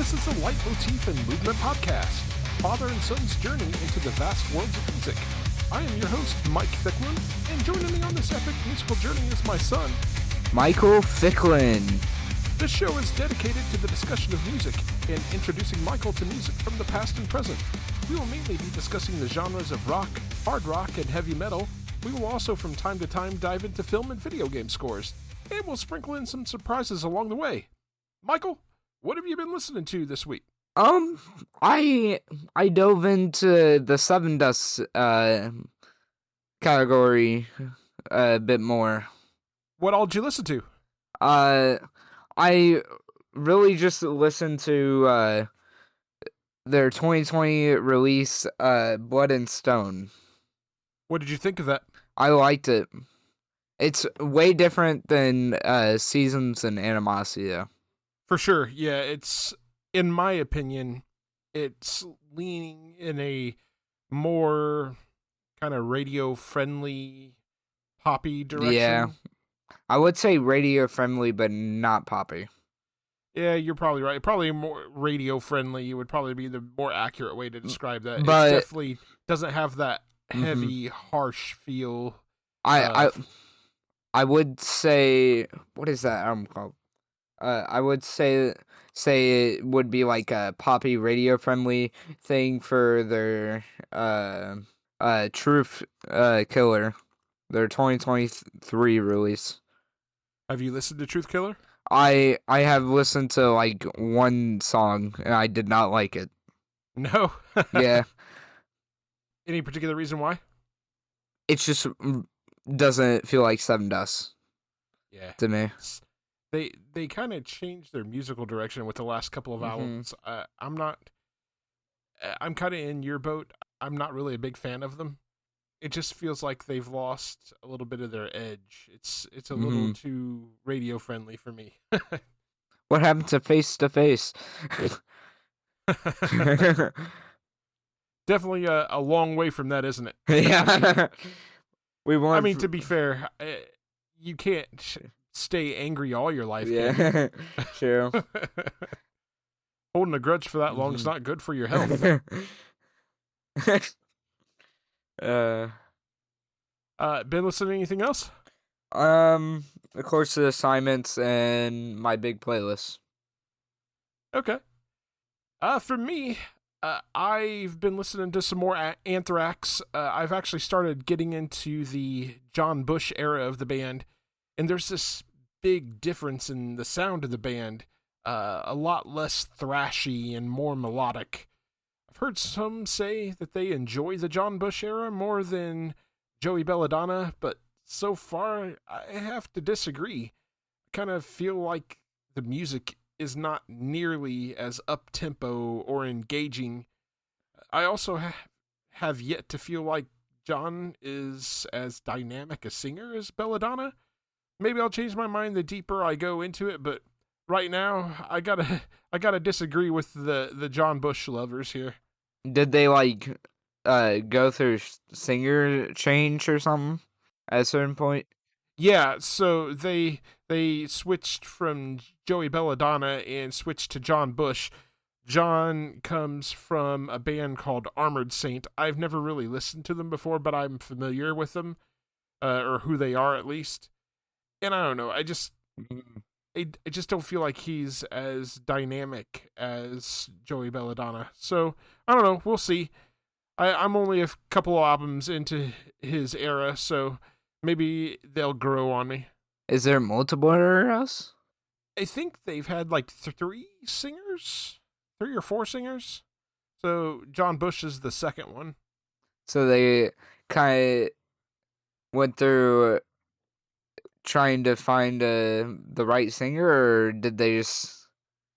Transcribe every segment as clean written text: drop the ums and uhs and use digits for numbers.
This is the Leitmotif and Movement Podcast, father and son's journey into the vast worlds of music. I am your host, Mike Ficklin, and joining me on this epic musical journey is my son, Michael Ficklin. This show is dedicated to the discussion of music and introducing Michael to music from the past and present. We will mainly be discussing the genres of rock, hard rock, and heavy metal. We will also from time to time dive into film and video game scores, and we'll sprinkle in some surprises along the way. Michael, what have you been listening to this week? I dove into the Seven Dust category a bit more. What all did you listen to? I really just listened to their 2020 release, Blood and Stone. What did you think of that? I liked it. It's way different than Seasons and Animosity. For sure, yeah. It's, in my opinion, it's leaning in a more kind of radio-friendly, poppy direction. Yeah. I would say radio-friendly, but not poppy. Yeah, you're probably right. Probably more radio-friendly would probably be the more accurate way to describe that. But, it definitely doesn't have that heavy, harsh feel. I would say, what is that album called? I would say it would be like a poppy radio-friendly thing for their Truth Killer, their 2023 release. Have you listened to Truth Killer? I have listened to like one song and I did not like it. No. Yeah. Any particular reason why? It just doesn't feel like Seven Dust. Yeah. To me. They kind of changed their musical direction with the last couple of albums. I'm kind of in your boat. I'm not really a big fan of them. It just feels like they've lost a little bit of their edge. It's a little too radio friendly for me. What happened to Face to Face? Definitely a long way from that, isn't it? Yeah. I mean, to be fair, you can't stay angry all your life. Yeah, true. Holding a grudge for that long is not good for your health. Been listening to anything else? Of course, the assignments and my big playlist. Okay. For me, I've been listening to some more Anthrax. I've actually started getting into the John Bush era of the band, and there's this big difference in the sound of the band. A lot less thrashy and more melodic. I've heard some say that they enjoy the John Bush era more than Joey Belladonna, but so far I have to disagree. I kind of feel like the music is not nearly as up-tempo or engaging. I also have yet to feel like John is as dynamic a singer as Belladonna. Maybe I'll change my mind the deeper I go into it, but right now I gotta disagree with the John Bush lovers here. Did they go through singer change or something at a certain point? Yeah, so they switched from Joey Belladonna and switched to John Bush. John comes from a band called Armored Saint. I've never really listened to them before, but I'm familiar with them, or who they are at least. And I don't know, I just don't feel like he's as dynamic as Joey Belladonna. So, I don't know, we'll see. I'm only a couple of albums into his era, so maybe they'll grow on me. Is there multiple eras? I think they've had like 3 or 4 singers. So John Bush is the second one. So they kind of went through trying to find the right singer, or did they just...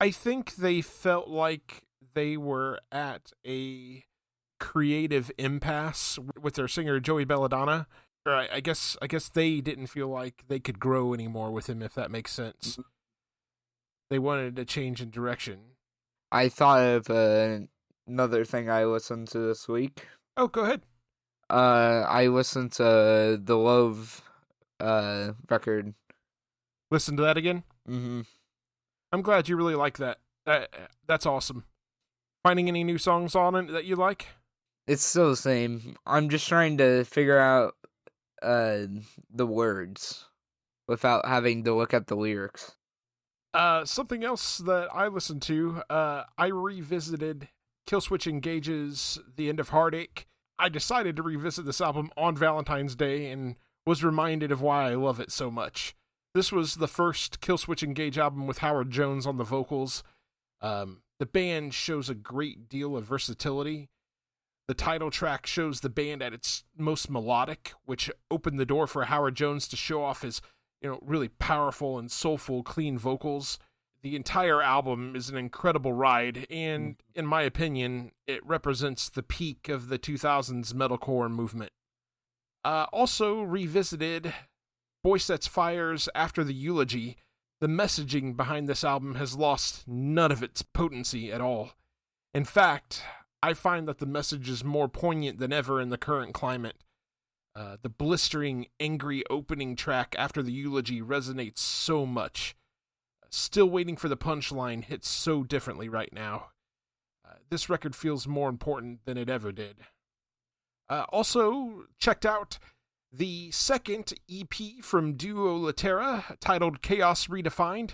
I think they felt like they were at a creative impasse with their singer Joey Belladonna. Or I guess they didn't feel like they could grow anymore with him, if that makes sense. They wanted a change in direction. I thought of another thing I listened to this week. Oh, go ahead. I listened to the Love record. Listen to that again? Mm-hmm. I'm glad you really like that. Uh, that's awesome. Finding any new songs on it that you like? It's still the same. I'm just trying to figure out the words without having to look at the lyrics. Something else that I listened to, I revisited Killswitch Engage's The End of Heartache. I decided to revisit this album on Valentine's Day and was reminded of why I love it so much. This was the first Killswitch Engage album with Howard Jones on the vocals. The band shows a great deal of versatility. The title track shows the band at its most melodic, which opened the door for Howard Jones to show off his, really powerful and soulful, clean vocals. The entire album is an incredible ride, and in my opinion, it represents the peak of the 2000s metalcore movement. Also revisited Boy Sets Fires After the Eulogy. The messaging behind this album has lost none of its potency at all. In fact, I find that the message is more poignant than ever in the current climate. The blistering, angry opening track After the Eulogy resonates so much. Still Waiting for the Punchline hits so differently right now. This record feels more important than it ever did. Also, checked out the second EP from Duo Latera, titled Chaos Redefined.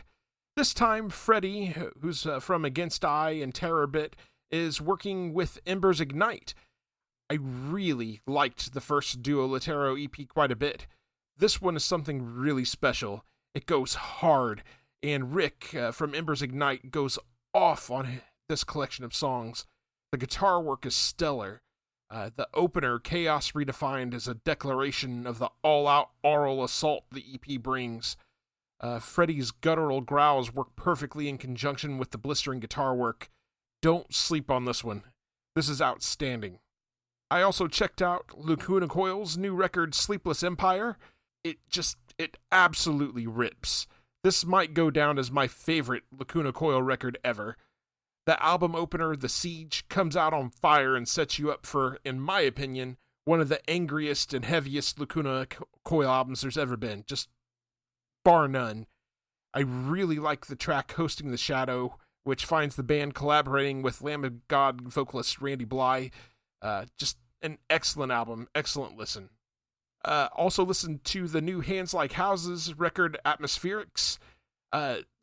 This time, Freddie, who's from Against I and Terrorbit, is working with Embers Ignite. I really liked the first Duo Latero EP quite a bit. This one is something really special. It goes hard, and Rick from Embers Ignite goes off on this collection of songs. The guitar work is stellar. The opener, Chaos Redefined, is a declaration of the all-out aural assault the EP brings. Freddie's guttural growls work perfectly in conjunction with the blistering guitar work. Don't sleep on this one. This is outstanding. I also checked out Lacuna Coil's new record, Sleepless Empire. It absolutely rips. This might go down as my favorite Lacuna Coil record ever. The album opener, The Siege, comes out on fire and sets you up for, in my opinion, one of the angriest and heaviest Lacuna Coil albums there's ever been. Just bar none. I really like the track Hosting the Shadow, which finds the band collaborating with Lamb of God vocalist Randy Bly. Just an excellent album, excellent listen. Also listened to the new Hands Like Houses record, Atmospherics.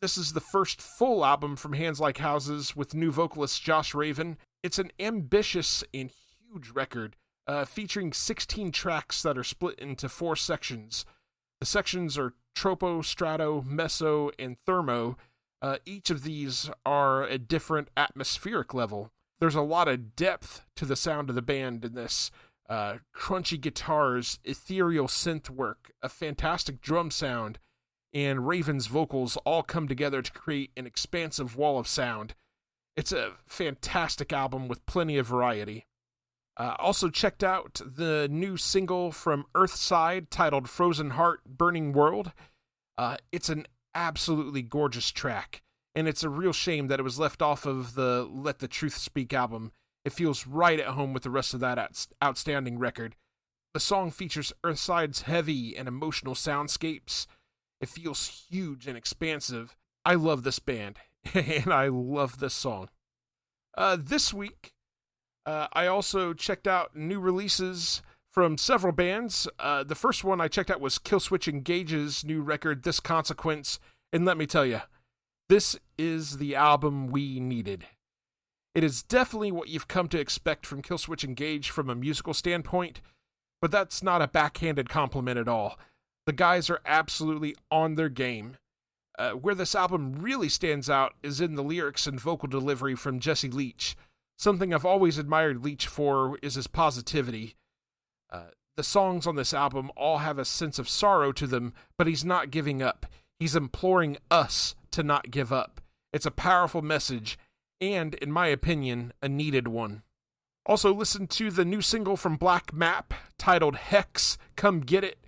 This is the first full album from Hands Like Houses with new vocalist Josh Raven. It's an ambitious and huge record, featuring 16 tracks that are split into 4 sections. The sections are Tropo, Strato, Meso, and Thermo. Each of these are a different atmospheric level. There's a lot of depth to the sound of the band in this. Crunchy guitars, ethereal synth work, a fantastic drum sound, and Raven's vocals all come together to create an expansive wall of sound. It's a fantastic album with plenty of variety. Also checked out the new single from Earthside titled Frozen Heart, Burning World. It's an absolutely gorgeous track, and it's a real shame that it was left off of the Let the Truth Speak album. It feels right at home with the rest of that outstanding record. The song features Earthside's heavy and emotional soundscapes. It feels huge and expansive. I love this band, and I love this song. This week, I also checked out new releases from several bands. The first one I checked out was Killswitch Engage's new record, This Consequence, and let me tell you, this is the album we needed. It is definitely what you've come to expect from Killswitch Engage from a musical standpoint, but that's not a backhanded compliment at all. The guys are absolutely on their game. Where this album really stands out is in the lyrics and vocal delivery from Jesse Leach. Something I've always admired Leach for is his positivity. The songs on this album all have a sense of sorrow to them, but he's not giving up. He's imploring us to not give up. It's a powerful message, and, in my opinion, a needed one. Also listen to the new single from Black Map, titled Hex, Come Get It.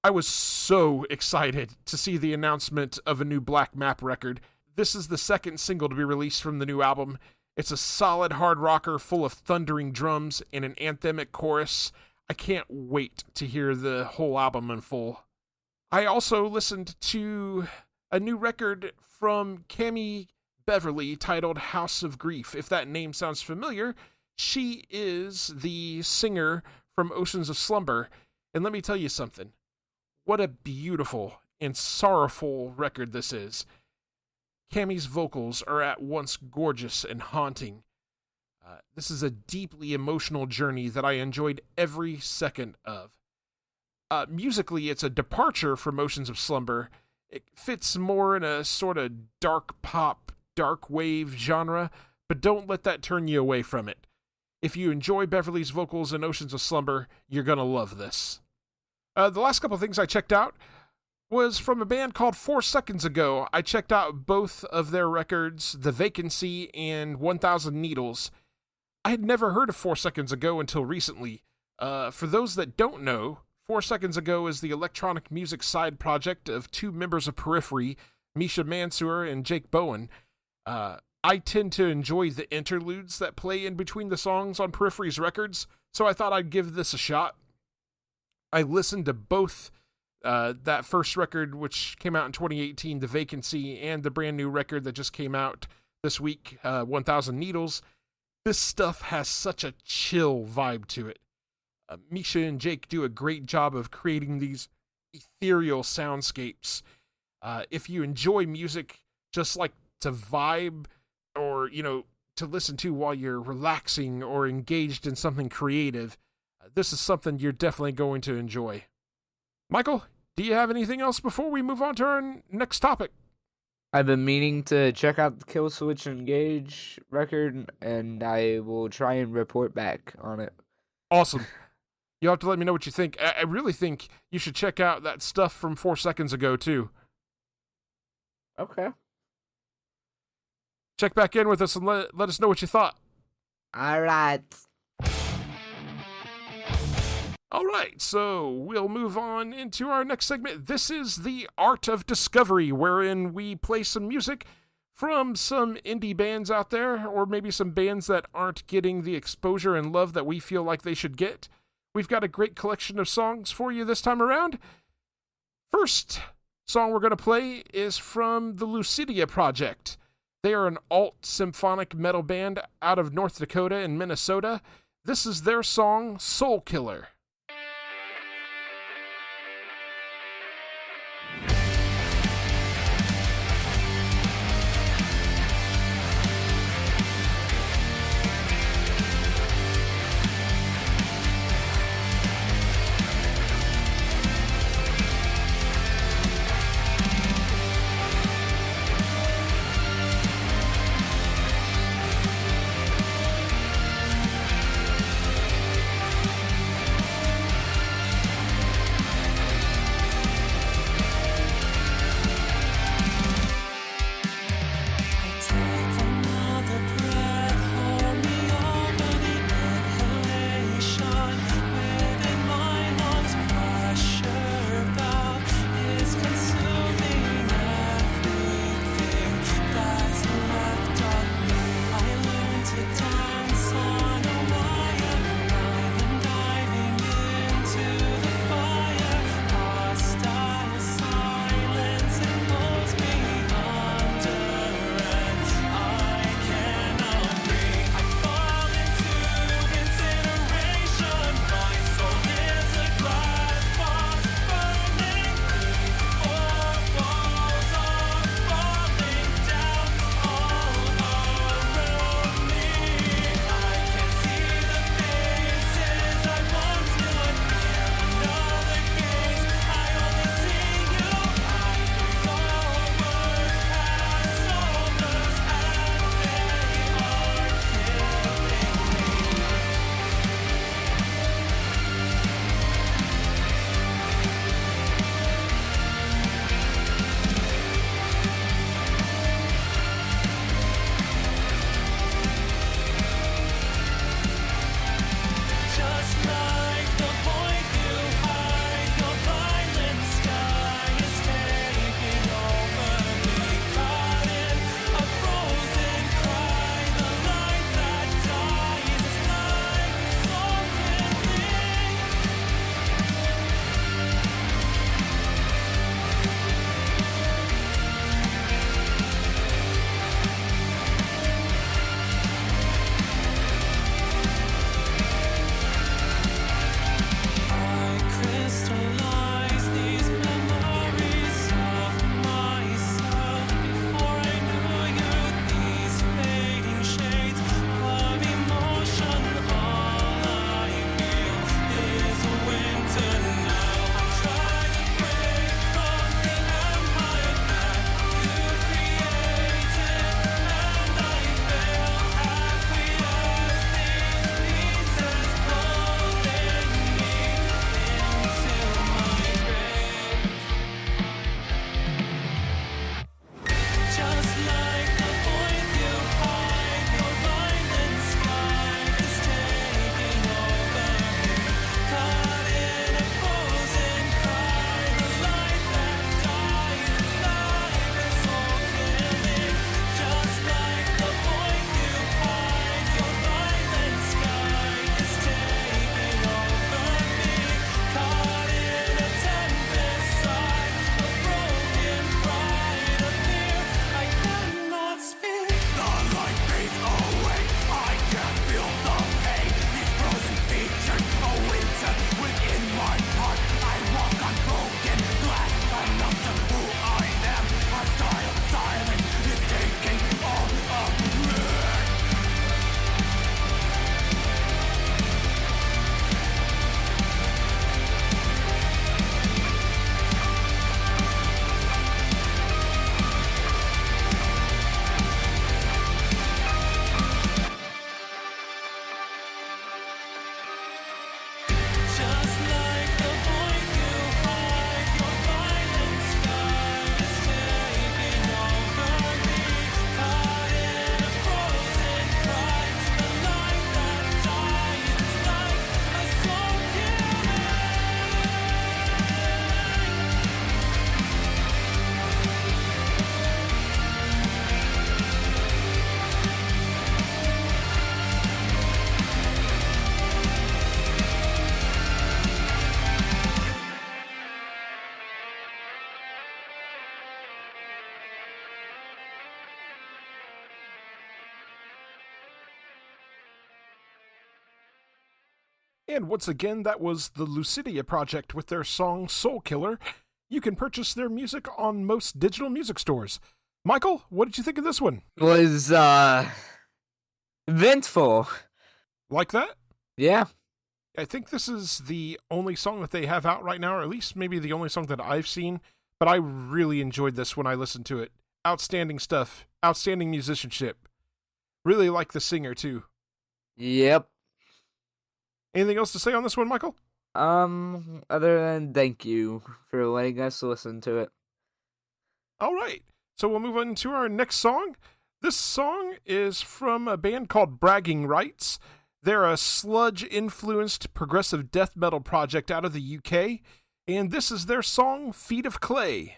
I was so excited to see the announcement of a new Black Map record. This is the second single to be released from the new album. It's a solid hard rocker full of thundering drums and an anthemic chorus. I can't wait to hear the whole album in full. I also listened to a new record from Cami Beverly titled House of Grief. If that name sounds familiar, she is the singer from Oceans of Slumber. And let me tell you something. What a beautiful and sorrowful record this is. Cammie's vocals are at once gorgeous and haunting. This is a deeply emotional journey that I enjoyed every second of. Musically, it's a departure from Oceans of Slumber. It fits more in a sort of dark pop, dark wave genre, but don't let that turn you away from it. If you enjoy Beverly's vocals in Oceans of Slumber, you're gonna love this. The last couple things I checked out was from a band called 4 Seconds Ago. I checked out both of their records, The Vacancy and 1000 Needles. I had never heard of 4 Seconds Ago until recently. For those that don't know, 4 Seconds Ago is the electronic music side project of two members of Periphery, Misha Mansour and Jake Bowen. I tend to enjoy the interludes that play in between the songs on Periphery's records, so I thought I'd give this a shot. I listened to both that first record, which came out in 2018, The Vacancy, and the brand new record that just came out this week, 1000 Needles. This stuff has such a chill vibe to it. Misha and Jake do a great job of creating these ethereal soundscapes. If you enjoy music just like to vibe or, to listen to while you're relaxing or engaged in something creative, this is something you're definitely going to enjoy. Michael, do you have anything else before we move on to our next topic? I've been meaning to check out the Kill Switch Engage record, and I will try and report back on it. Awesome. You'll have to let me know what you think. I really think you should check out that stuff from 4 Seconds Ago, too. Okay. Check back in with us and let us know what you thought. All right. All right, so we'll move on into our next segment. This is the Art of Discovery, wherein we play some music from some indie bands out there, or maybe some bands that aren't getting the exposure and love that we feel like they should get. We've got a great collection of songs for you this time around. First song we're going to play is from the Lucidia Project. They are an alt symphonic metal band out of North Dakota and Minnesota. This is their song, Soul Killer. And once again, that was the Lucidia Project with their song Soul Killer. You can purchase their music on most digital music stores. Michael, what did you think of this one? Was eventful. Like that? Yeah. I think this is the only song that they have out right now, or at least maybe the only song that I've seen, but I really enjoyed this when I listened to it. Outstanding stuff. Outstanding musicianship. Really like the singer, too. Yep. Anything else to say on this one, Michael? Other than thank you for letting us listen to it. All right. So we'll move on to our next song. This song is from a band called Bragging Rights. They're a sludge-influenced progressive death metal project out of the UK, and this is their song, Feet of Clay.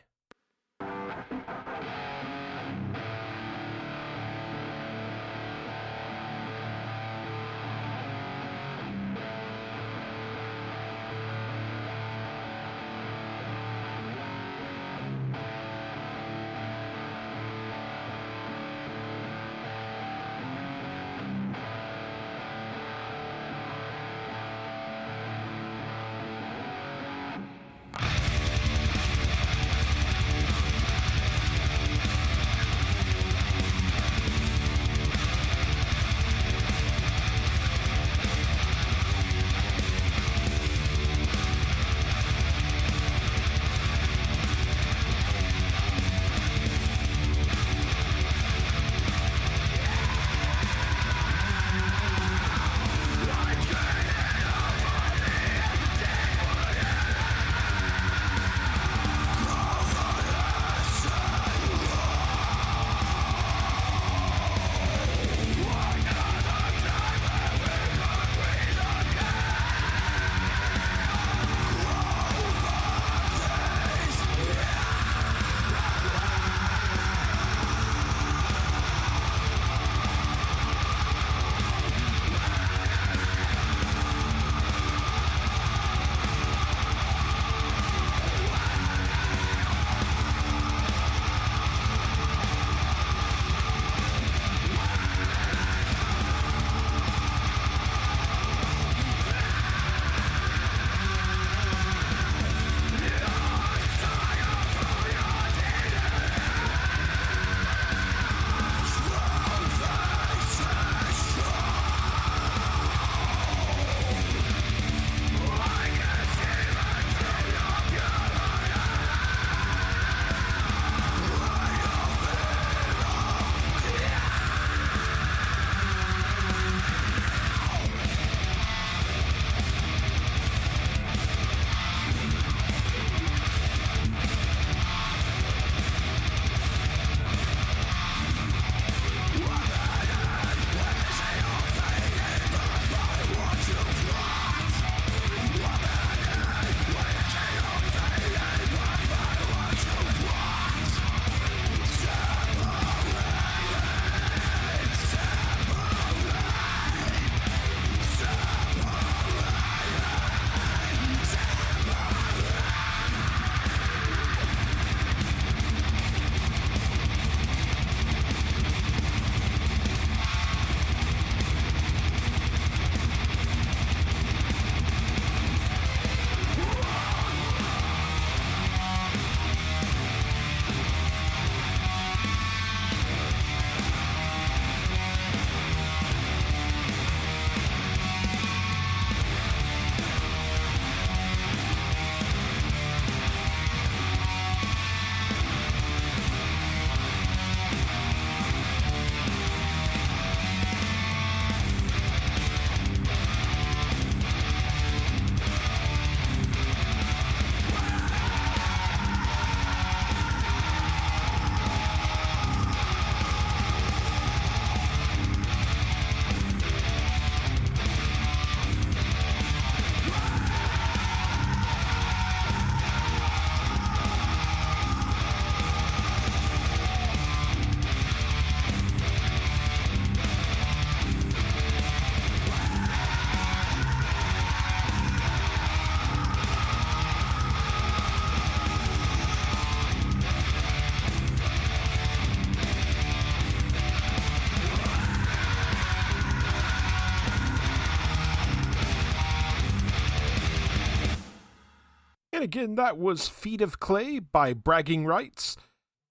And again, that was Feet of Clay by Bragging Rights.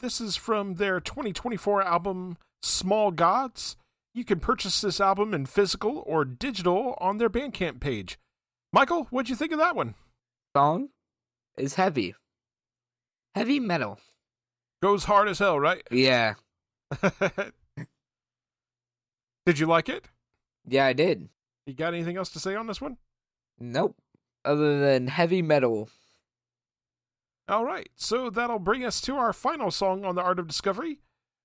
This is from their 2024 album, Small Gods. You can purchase this album in physical or digital on their Bandcamp page. Michael, what'd you think of that one? Song is heavy. Heavy metal. Goes hard as hell, right? Yeah. Did you like it? Yeah, I did. You got anything else to say on this one? Nope. Other than heavy metal. All right, so that'll bring us to our final song on the Art of Discovery.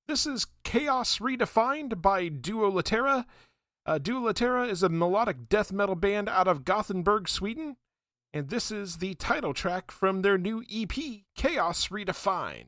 This is Chaos Redefined by Duo Latera. Duo Latera is a melodic death metal band out of Gothenburg, Sweden. And this is the title track from their new EP, Chaos Redefined.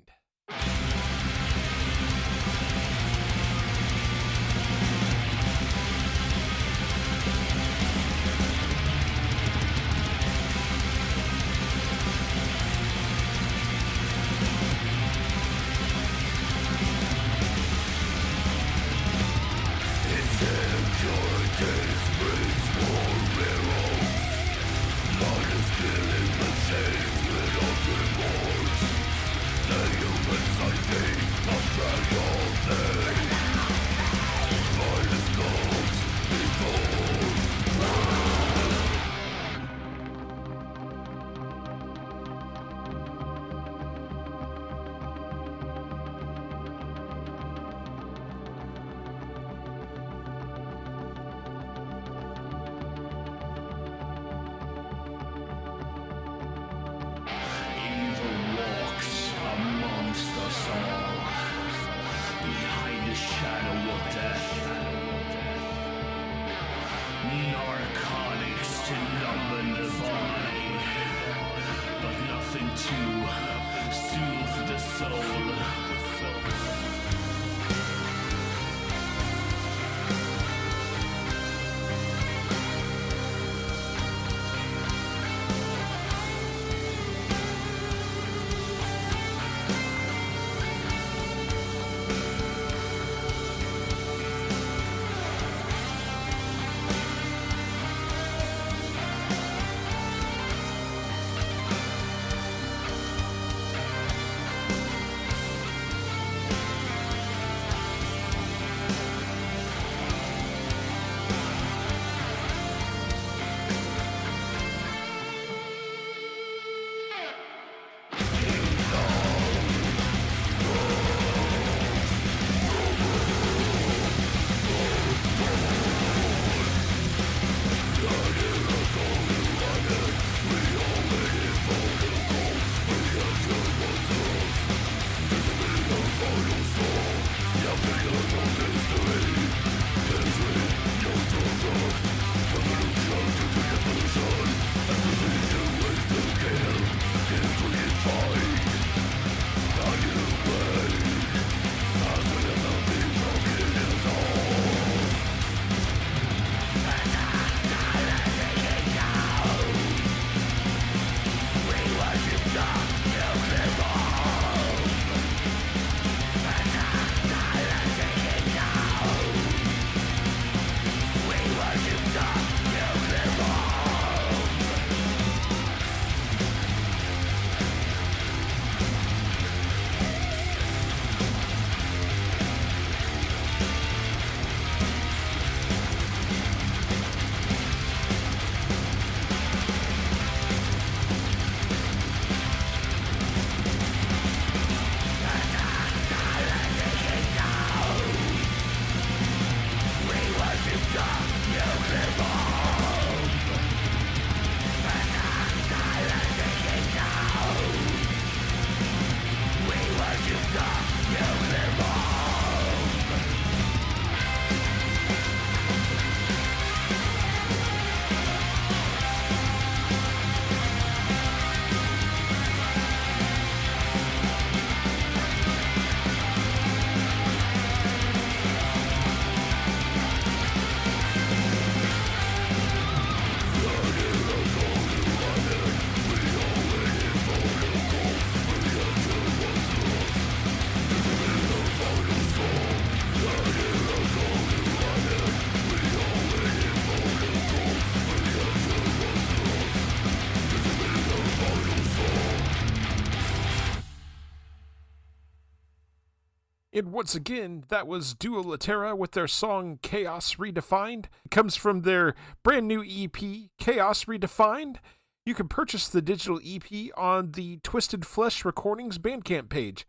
And once again, that was Duo Latera with their song Chaos Redefined. It comes from their brand new EP, Chaos Redefined. You can purchase the digital EP on the Twisted Flesh Recordings Bandcamp page.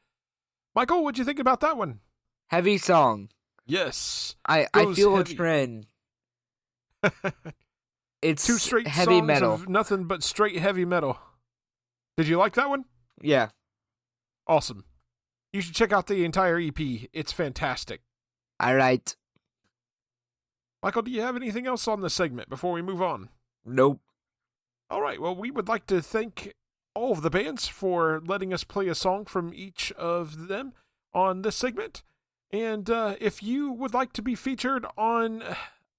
Michael, what'd you think about that one? Heavy song. Yes. I feel heavy. A trend. It's 2 straight heavy songs metal. Of nothing but straight heavy metal. Did you like that one? Yeah. Awesome. You should check out the entire EP. It's fantastic. All right. Michael, do you have anything else on this segment before we move on? Nope. All right. Well, we would like to thank all of the bands for letting us play a song from each of them on this segment. And if you would like to be featured on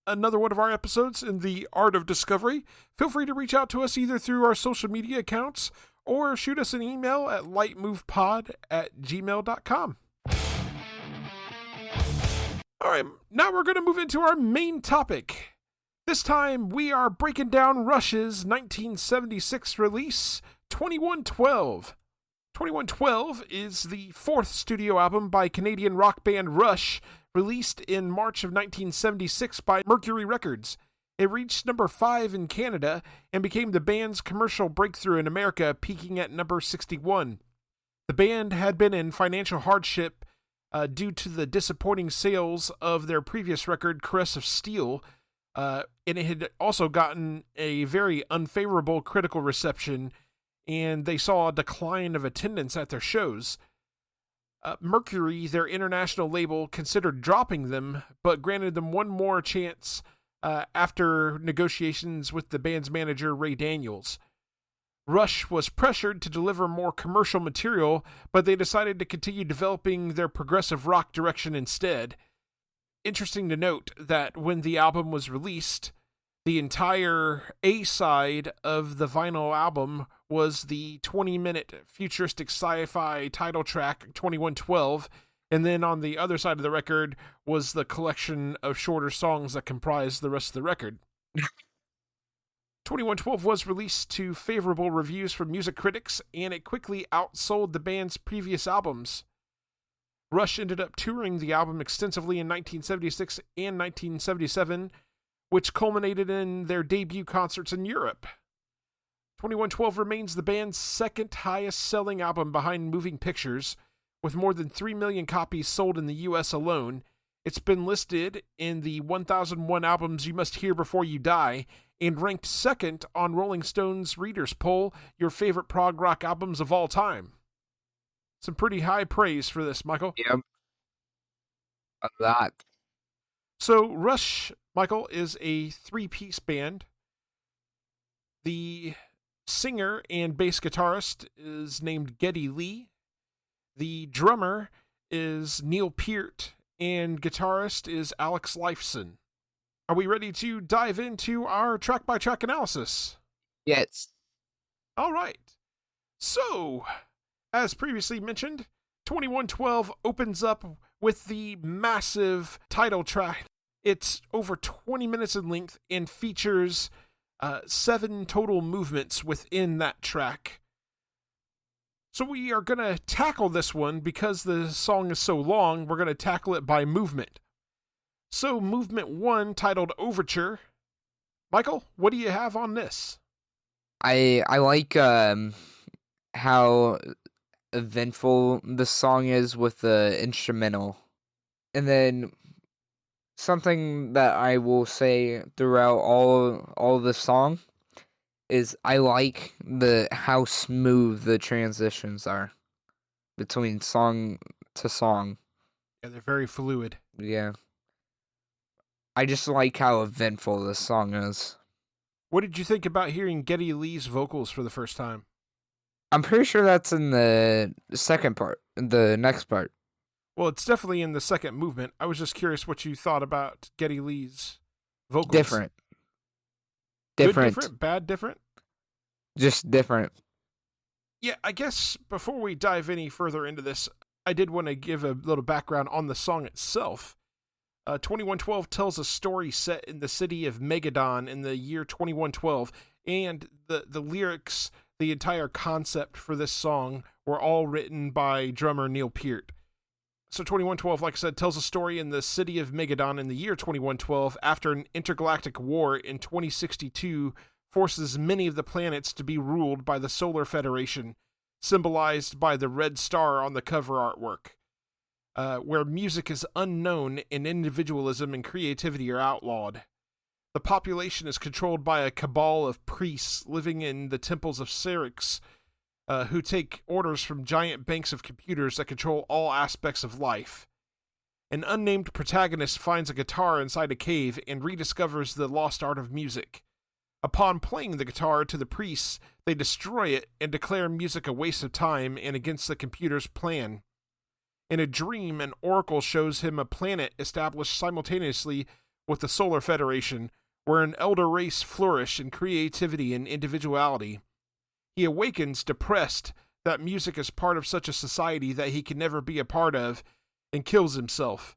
another one of our episodes in the Art of Discovery, feel free to reach out to us either through our social media accounts or shoot us an email at lightmovepod@gmail.com. All right, now we're going to move into our main topic. This time we are breaking down Rush's 1976 release, 2112. 2112 is the 4th studio album by Canadian rock band Rush, released in March of 1976 by Mercury Records. It reached number 5 in Canada and became the band's commercial breakthrough in America, peaking at number 61. The band had been in financial hardship due to the disappointing sales of their previous record, Caress of Steel, and it had also gotten a very unfavorable critical reception, and they saw a decline of attendance at their shows. Mercury, their international label, considered dropping them, but granted them one more chance after negotiations with the band's manager, Ray Daniels. Rush was pressured to deliver more commercial material, but they decided to continue developing their progressive rock direction instead. Interesting to note that when the album was released, the entire A-side of the vinyl album was the 20-minute futuristic sci-fi title track, 2112, and then on the other side of the record was the collection of shorter songs that comprised the rest of the record. 2112 was released to favorable reviews from music critics, and it quickly outsold the band's previous albums. Rush ended up touring the album extensively in 1976 and 1977, which culminated in their debut concerts in Europe. 2112 remains the band's second highest selling album behind Moving Pictures, with more than 3 million copies sold in the US alone. It's been listed in the 1001 Albums You Must Hear Before You Die, and ranked second on Rolling Stone's Readers' Poll, your favorite prog rock albums of all time. Some pretty high praise for this, Michael. Yep. A lot. So, Rush, Michael, is a 3-piece band. The singer and bass guitarist is named Geddy Lee. The drummer is Neil Peart, and guitarist is Alex Lifeson. Are we ready to dive into our track-by-track analysis? Yes. All right. So, as previously mentioned, 2112 opens up with the massive title track. It's over 20 minutes in length and features 7 total movements within that track. So we are going to tackle this one because the song is so long, we're going to tackle it by movement. So movement 1, titled Overture. Michael, what do you have on this? I like how eventful the song is with the instrumental. And then something that I will say throughout all the song is I like how smooth the transitions are between song to song. Yeah, they're very fluid. Yeah. I just like how eventful this song is. What did you think about hearing Geddy Lee's vocals for the first time? I'm pretty sure that's in the second part, the next part. Well, it's definitely in the second movement. I was just curious what you thought about Geddy Lee's vocals. Different. Good different? Bad different? Just different. Yeah, I guess before we dive any further into this, I did want to give a little background on the song itself. 2112 tells a story set in the city of Megadon in the year 2112, and the lyrics, the entire concept for this song were all written by drummer Neil Peart. So 2112, like I said, tells a story in the city of Megadon in the year 2112 after an intergalactic war in 2062 forces many of the planets to be ruled by the Solar Federation, symbolized by the red star on the cover artwork, where music is unknown and individualism and creativity are outlawed. The population is controlled by a cabal of priests living in the temples of Syrinx, who take orders from giant banks of computers that control all aspects of life. An unnamed protagonist finds a guitar inside a cave and rediscovers the lost art of music. Upon playing the guitar to the priests, they destroy it and declare music a waste of time and against the computer's plan. In a dream, an oracle shows him a planet established simultaneously with the Solar Federation, where an elder race flourish in creativity and individuality. He awakens depressed that music is part of such a society that he can never be a part of, and kills himself.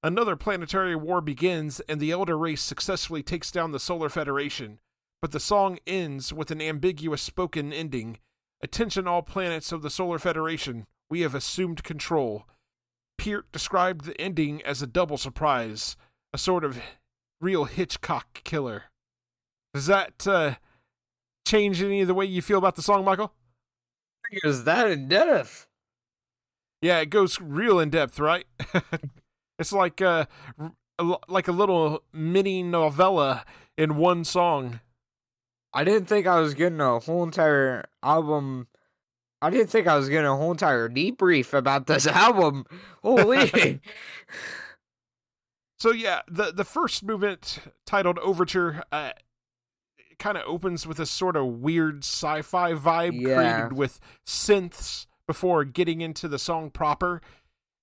Another planetary war begins, and the Elder Race successfully takes down the Solar Federation, but the song ends with an ambiguous spoken ending. Attention all planets of the Solar Federation, we have assumed control. Peart described the ending as a double surprise, a sort of real Hitchcock killer. Does that change any of the way you feel about the song, Michael? Is that in depth? Yeah, it goes real in depth, right? It's like a little mini novella in one song. I didn't think I was getting a whole entire album. I didn't think I was getting a whole entire debrief about this album. Holy. So yeah, the first movement, titled Overture, kind of opens with a sort of weird sci-fi vibe created with synths before getting into the song proper.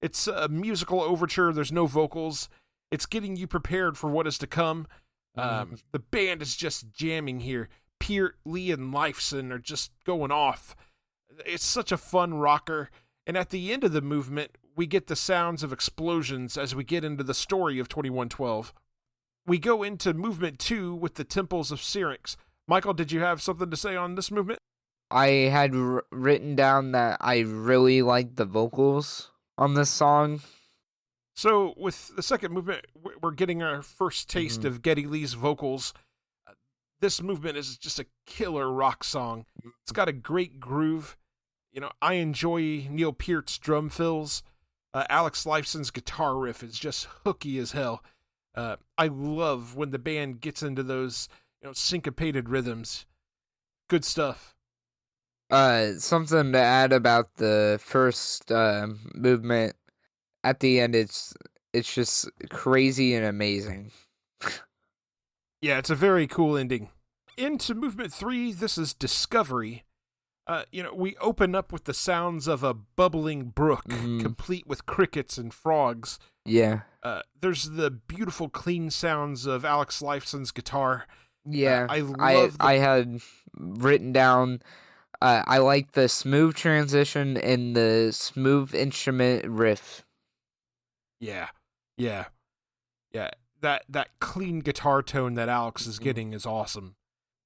It's a musical overture. There's no vocals. It's getting you prepared for what is to come. The band is just jamming here. Peart, Lee, and Lifeson are just going off. It's such a fun rocker. And at the end of the movement, we get the sounds of explosions as we get into the story of 2112. We go into movement 2 with the Temples of Syrinx. Michael, did you have something to say on this movement? I had written down that I really liked the vocals on this song. So with the second movement, we're getting our first taste of Geddy Lee's vocals. This movement is just a killer rock song. It's got a great groove. You know, I enjoy Neil Peart's drum fills. Alex Lifeson's guitar riff is just hooky as hell. I love when the band gets into those, syncopated rhythms. Good stuff. Something to add about the first movement. At the end, it's just crazy and amazing. Yeah, it's a very cool ending. Into movement 3, this is Discovery. We open up with the sounds of a bubbling brook, complete with crickets and frogs. Yeah. There's the beautiful, clean sounds of Alex Lifeson's guitar. Yeah, I had written down. I like the smooth transition and the smooth instrument riff. Yeah. That clean guitar tone that Alex is getting is awesome.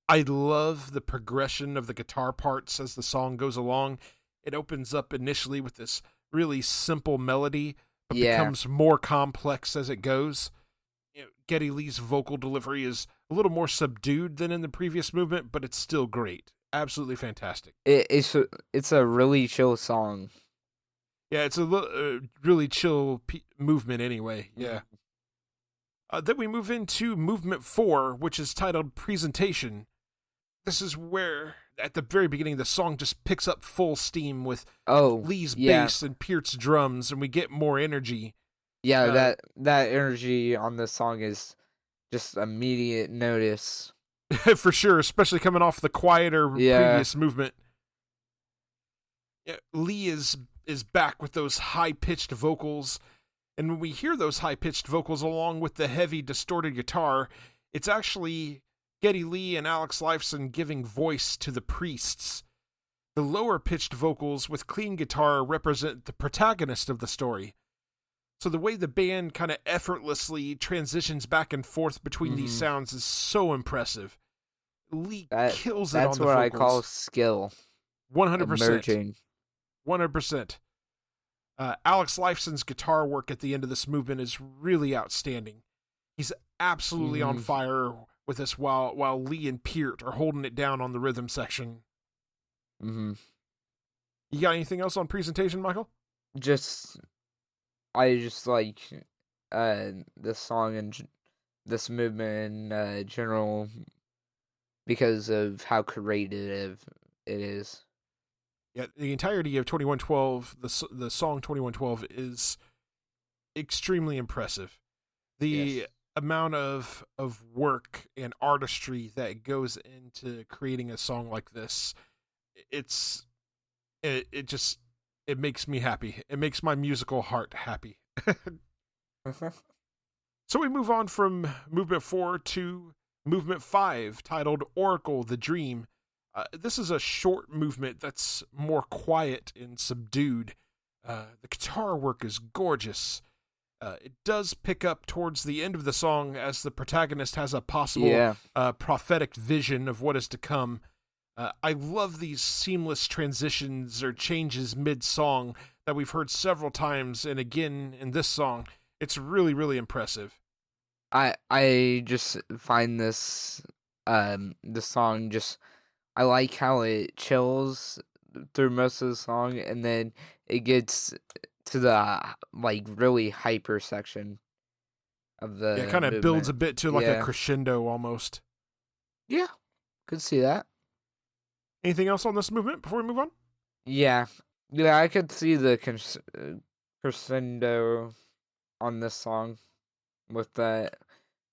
I love the progression of the guitar parts as the song goes along. It opens up initially with this really simple melody, but becomes more complex as it goes. Geddy Lee's vocal delivery is a little more subdued than in the previous movement, but it's still great. Absolutely fantastic. It's a really chill song. Yeah, it's a really chill movement anyway. Yeah. Then we move into movement 4, which is titled Presentation. This is where, at the very beginning, the song just picks up full steam with Lee's bass and Peart's drums, and we get more energy. Yeah, that energy on this song is just immediate notice. For sure, especially coming off the quieter previous movement. Yeah, Lee is back with those high-pitched vocals, and when we hear those high-pitched vocals along with the heavy, distorted guitar, it's actually Geddy Lee and Alex Lifeson giving voice to the priests. The lower-pitched vocals with clean guitar represent the protagonist of the story. So the way the band kind of effortlessly transitions back and forth between these sounds is so impressive. Lee kills it on the vocals. That's what I call skill. 100%. Emerging. 100%. Alex Lifeson's guitar work at the end of this movement is really outstanding. He's absolutely on fire with this while Lee and Peart are holding it down on the rhythm section. Mm-hmm. You got anything else on presentation, Michael? I just like this song and this movement in general because of how creative it is. Yeah, the entirety of 2112, the song 2112 is extremely impressive. The amount of work and artistry that goes into creating a song like this, it makes me happy. It makes my musical heart happy. So we move on from movement 4 to movement 5, titled Oracle the Dream. This is a short movement that's more quiet and subdued. The guitar work is gorgeous. It does pick up towards the end of the song as the protagonist has a possible prophetic vision of what is to come. I love these seamless transitions or changes mid-song that we've heard several times, and again in this song. It's really, really impressive. I just find this song just, I like how it chills through most of the song, and then it gets to the like really hyper section of the it kind of builds a bit to like a Yeah. crescendo almost. Yeah, could see that. Anything else on this movement before we move on? Yeah, I could see the crescendo on this song with that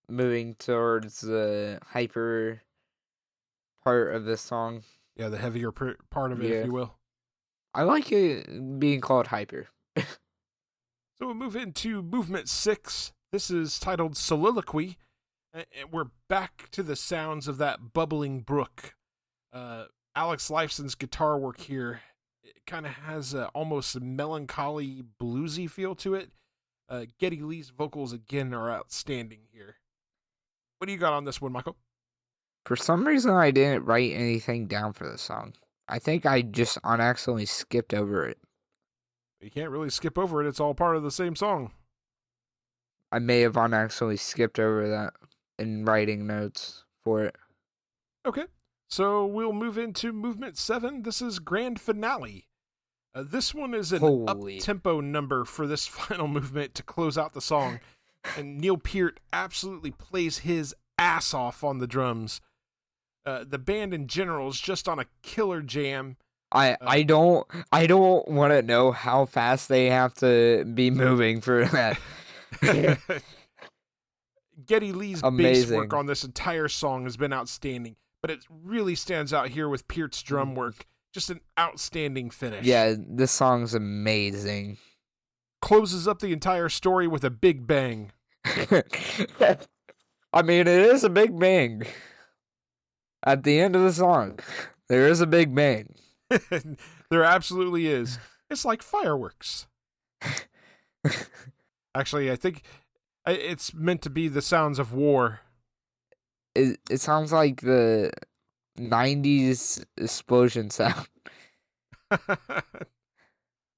moving towards the hyper part of this song. Yeah, the heavier part of it, if you will. I like it being called hyper. So we'll move into movement 6. This is titled Soliloquy. And we're back to the sounds of that bubbling brook. Alex Lifeson's guitar work here, it kind of has a almost melancholy, bluesy feel to it. Geddy Lee's vocals, again, are outstanding here. What do you got on this one, Michael? For some reason, I didn't write anything down for this song. I think I just unaccidentally skipped over it. You can't really skip over it. It's all part of the same song. I may have unaccidentally skipped over that in writing notes for it. Okay, so we'll move into movement 7. This is Grand Finale. This one is an up-tempo number for this final movement to close out the song. And Neil Peart absolutely plays his ass off on the drums. The band in general is just on a killer jam. I don't want to know how fast they have to be moving for that. Geddy Lee's bass work on this entire song has been outstanding, but it really stands out here with Peart's drum work. Just an outstanding finish. Yeah, this song's amazing. Closes up the entire story with a big bang. I mean, it is a big bang. At the end of the song, there is a big bang. There absolutely is. It's like fireworks. Actually, I think it's meant to be the sounds of war. It sounds like the 90s explosion sound.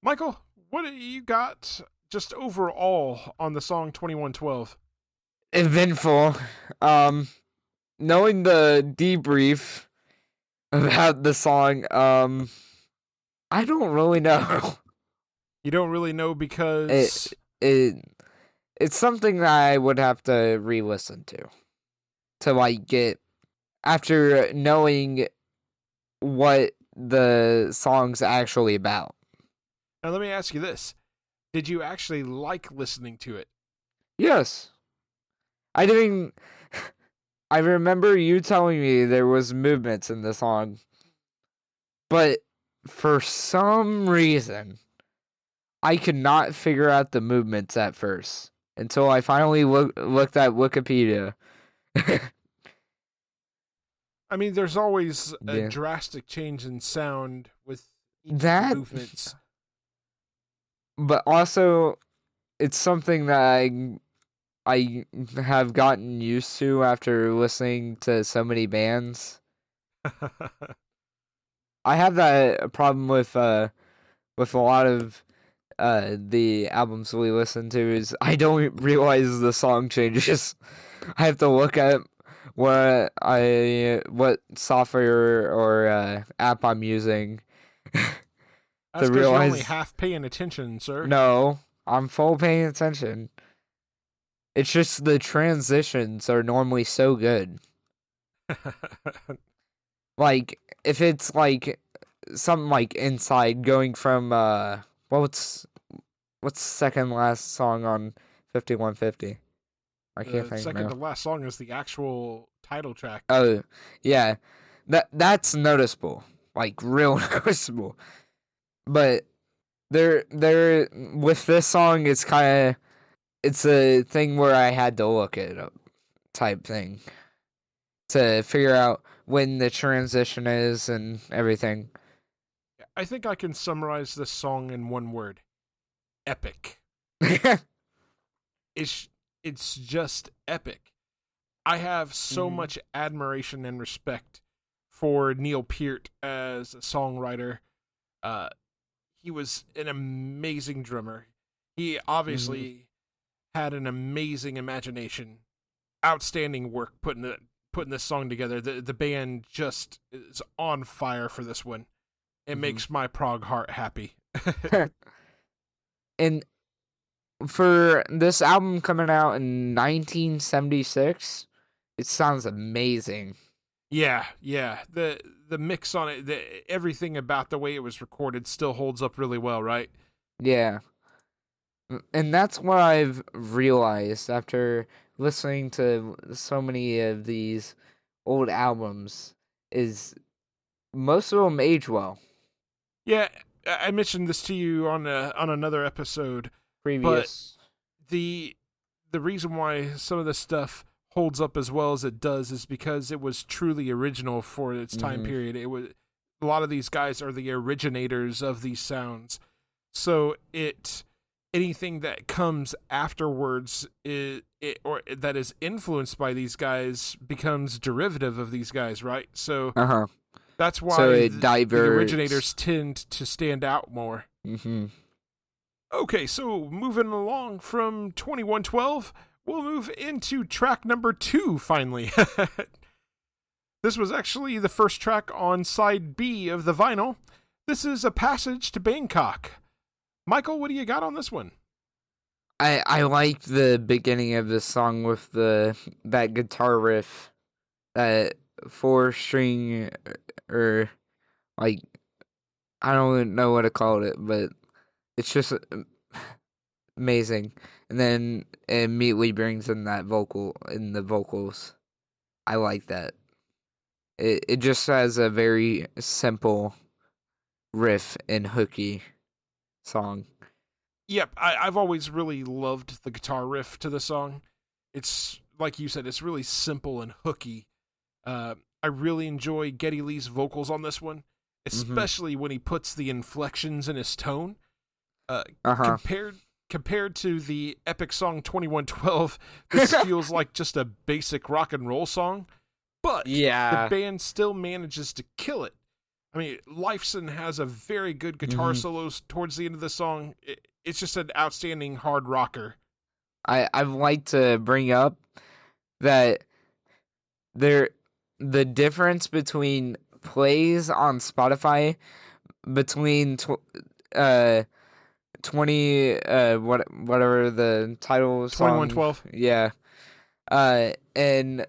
Michael, what do you got just overall on the song 2112? Eventful. Knowing the debrief about the song, I don't really know. You don't really know because it's something that I would have to re-listen to like get, after knowing what the song's actually about. Now let me ask you this. Did you actually like listening to it? Yes. I remember you telling me there was movements in the song, but for some reason, I could not figure out the movements at first until I finally looked at Wikipedia. I mean, there's always a drastic change in sound with each movements. But also, it's something that I have gotten used to after listening to so many bands. I have that problem with a lot of the albums we listen to is I don't realize the song changes. I have to look at what software or app I'm using That's to because you're only realize. half paying attention, sir. No, I'm full paying attention. It's just the transitions are normally so good. Like if it's like something like Inside going from what's the second last song on 5150? I can't The think second now. to last song is the actual title track. Oh, yeah. That's noticeable. Like real noticeable. But there with this song it's a thing where I had to look it up type thing to figure out when the transition is and everything. I think I can summarize this song in one word: epic. It's just epic. I have so much admiration and respect for Neil Peart as a songwriter. He was an amazing drummer. He obviously had an amazing imagination. Outstanding work putting this song together. The band just is on fire for this one. It makes my prog heart happy. And for this album coming out in 1976, it sounds amazing. Yeah. The mix on it, everything about the way it was recorded still holds up really well, right? Yeah. And that's what I've realized after listening to so many of these old albums is most of them age well. Yeah, I mentioned this to you on another episode, but Previous. the reason why some of this stuff holds up as well as it does is because it was truly original for its time period. It was a lot of these guys are the originators of these sounds. So anything that comes afterwards or that is influenced by these guys becomes derivative of these guys, right? So that's why So it the originators diverts. tend to stand out more. Okay, so moving along from 2112, we'll move into track number 2 finally. This was actually the first track on side B of the vinyl. This is A Passage to Bangkok. Michael, what do you got on this one? I like the beginning of the song with that guitar riff, that 4-string, or like I don't know what to call it, but it's just amazing. And then it immediately brings in the vocals. I like that. It just has a very simple riff and hooky song. Yep, I've always really loved the guitar riff to the song. It's, like you said, it's really simple and hooky. I really enjoy Geddy Lee's vocals on this one, especially when he puts the inflections in his tone. Compared to the epic song 2112, this feels like just a basic rock and roll song, but the band still manages to kill it. I mean, Lifeson has a very good guitar solos towards the end of the song. It's just an outstanding hard rocker. I'd like to bring up that the difference between plays on Spotify between 20 whatever the title song, 2112. and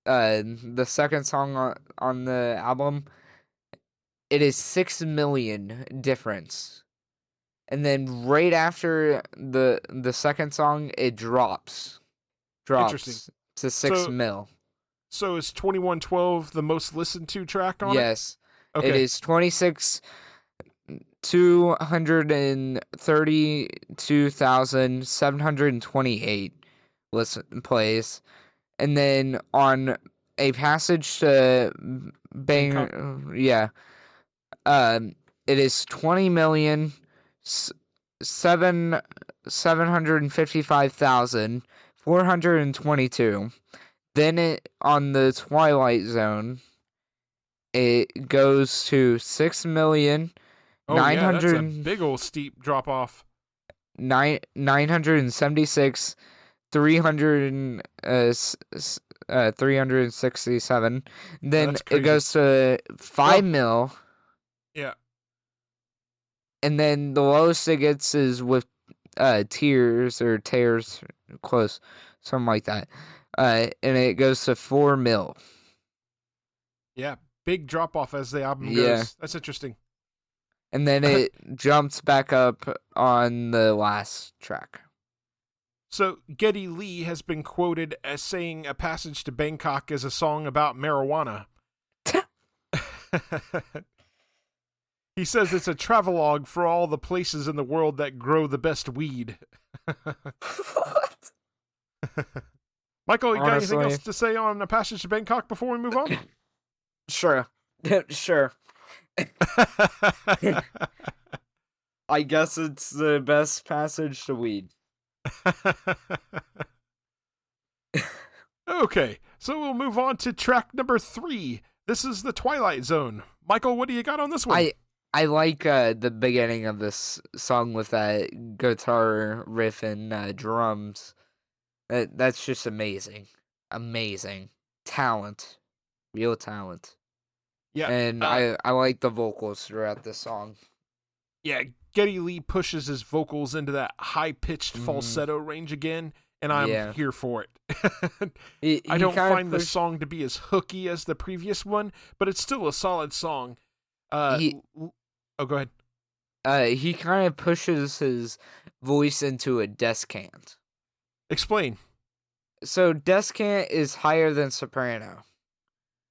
the second song on the album, it is 6 million difference. And then right after the second song, it drops to 6 mil. So is 2112 the most listened to track on it? Yes. Okay. It is 232,728 plays. And then on A Passage to Bangkok. it is 20,755,422. Then on the Twilight Zone, it goes to 6 million. Oh, yeah, that's a big old steep drop off. 976, 300, 367. Then That's it crazy. goes to 5 Oh, mil, yeah. and then the lowest it gets is with tears or tears, close, something like that. And it goes to 4 mil. Yeah. Big drop off as the album Yeah. goes. That's interesting. And then it jumps back up on the last track. So, Geddy Lee has been quoted as saying A Passage to Bangkok is a song about marijuana. He says it's a travelogue for all the places in the world that grow the best weed. What? Michael, you got anything Honestly. else to say on A Passage to Bangkok before we move on? Sure. Sure. I guess it's the best passage to weed. Okay, so we'll move on to track number 3. This is The Twilight Zone. Michael, what do you got on this one? I like the beginning of this song with that guitar riff and drums. That's just amazing. Amazing. Talent. Real talent. Yeah, And I like the vocals throughout this song. yeah, Geddy Lee pushes his vocals into that high-pitched Mhm. falsetto range again, and I'm Yeah. here for it. He I don't kinda find this song to be as hooky as the previous one, but it's still a solid song. He Oh, go ahead. he kind of pushes his voice into a descant. Explain. So descant is higher than soprano.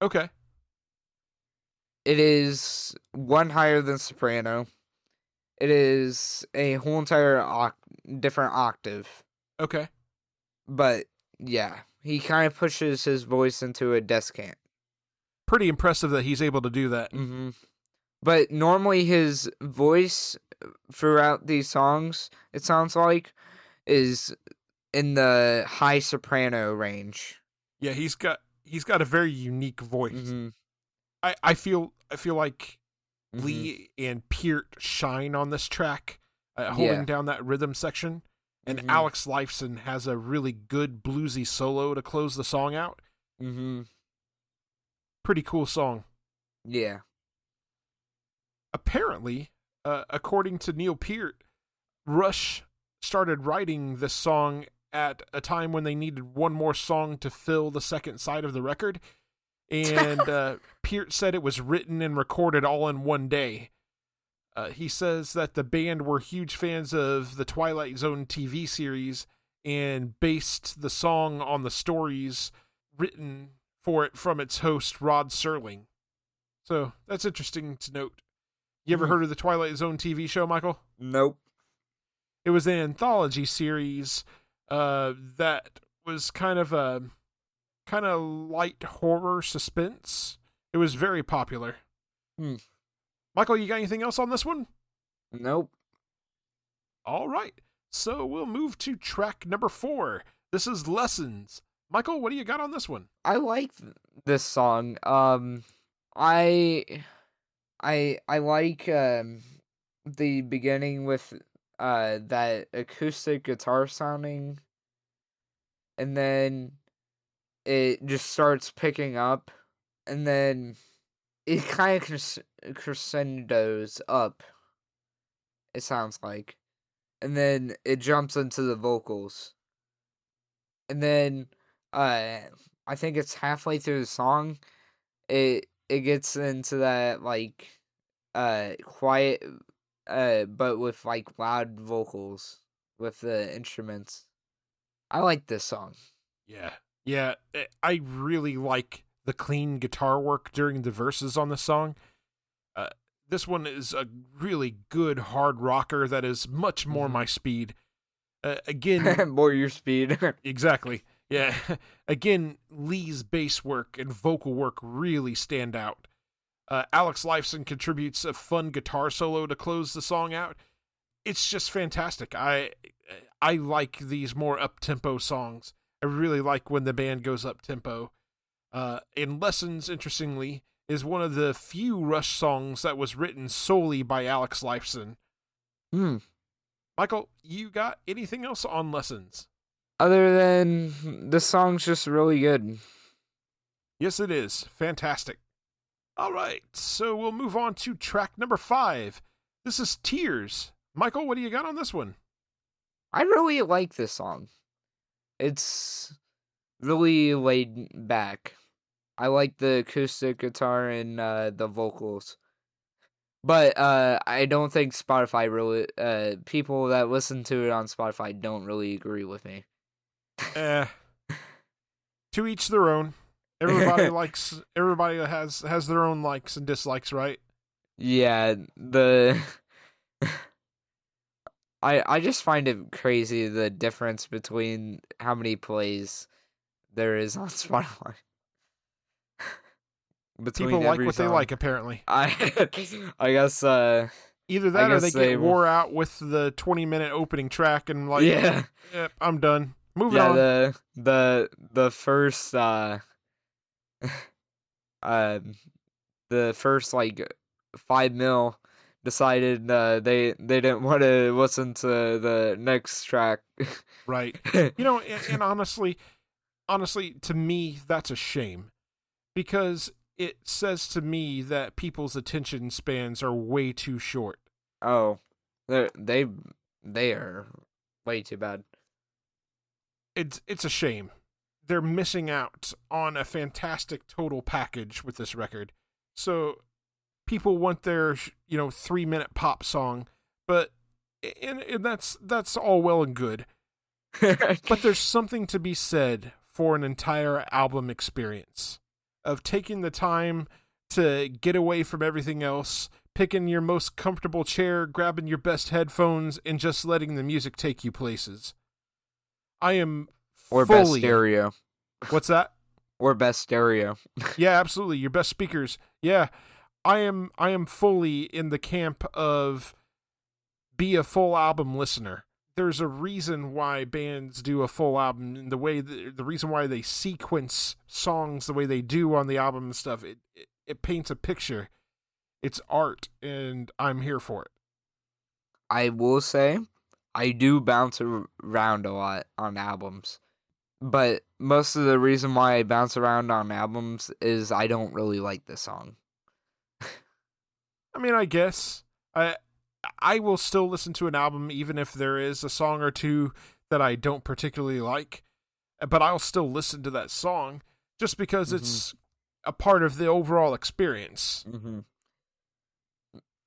Okay. It is one higher than soprano. It is a whole entire different octave. Okay. But yeah, he kind of pushes his voice into a descant. Pretty impressive that he's able to do that. Mm-hmm. But normally his voice throughout these songs, it sounds like, is in the high soprano range. Yeah, he's got a very unique voice. Mm-hmm. I feel like Mm-hmm. Lee and Peart shine on this track, holding Yeah. down that rhythm section. And Mhm. Alex Lifeson has a really good bluesy solo to close the song out. Mm-hmm. Pretty cool song. Yeah. Apparently, according to Neil Peart, Rush started writing this song at a time when they needed one more song to fill the second side of the record. And Peart said it was written and recorded all in one day. He says that the band were huge fans of the Twilight Zone TV series and based the song on the stories written for it from its host, Rod Serling. So that's interesting to note. You ever heard of the Twilight Zone TV show, Michael? Nope. It was an anthology series that was kind of light horror suspense. It was very popular. Michael, you got anything else on this one? Nope. All right. So we'll move to track number 4. This is Lessons. Michael, what do you got on this one? I like this song. I like the beginning with that acoustic guitar sounding, and then it just starts picking up, and then it kind of crescendos up, it sounds like, and then it jumps into the vocals, and then I think it's halfway through the song, it gets into that like quiet but with like loud vocals with the instruments. I like this song. Yeah, I really like the clean guitar work during the verses on the song. This one is a really good hard rocker that is much more my speed. Again, More your speed. exactly. Yeah. Again, Lee's bass work and vocal work really stand out. Alex Lifeson contributes a fun guitar solo to close the song out. It's just fantastic. I like these more up-tempo songs. I really like when the band goes up-tempo. And Lessons, interestingly, is one of the few Rush songs that was written solely by Alex Lifeson. Michael, you got anything else on lessons? Other than the song's just really good. Yes, it is. Fantastic. All right, so we'll move on to track number 5. This is Tears. Michael, what do you got on this one? I really like this song. It's really laid back. I like the acoustic guitar and the vocals. But I don't think Spotify really people that listen to it on Spotify don't really agree with me. Eh, to each their own. Everybody has their own likes and dislikes, right? Yeah, the I just find it crazy the difference between how many plays there is on Spotify between People like every what they song. like, apparently. I I guess Either I that or they guess get wore out with the 20-minute opening track and like, yeah. yep, I'm done. Moving Yeah, on. the first uh the first like 5 mil decided they didn't want to listen to the next track. Right. And honestly, to me, that's a shame because it says to me that people's attention spans are way too short. Oh, they they are way too bad. It's a shame. They're missing out on a fantastic total package with this record. So people want their 3-minute pop song, but and that's all well and good. But there's something to be said for an entire album experience of taking the time to get away from everything else, picking your most comfortable chair, grabbing your best headphones, and just letting the music take you places. I am Or best fully. stereo. What's that? Or best stereo. Yeah, absolutely. Your best speakers. Yeah. I am fully in the camp of be a full album listener. There's a reason why bands do a full album, and the reason why they sequence songs the way they do on the album and stuff. It paints a picture. It's art, and I'm here for it. I will say, I do bounce around a lot on albums. But most of the reason why I bounce around on albums is I don't really like the song. I mean, I guess I will still listen to an album even if there is a song or two that I don't particularly like, but I'll still listen to that song just because it's a part of the overall experience. Mm-hmm.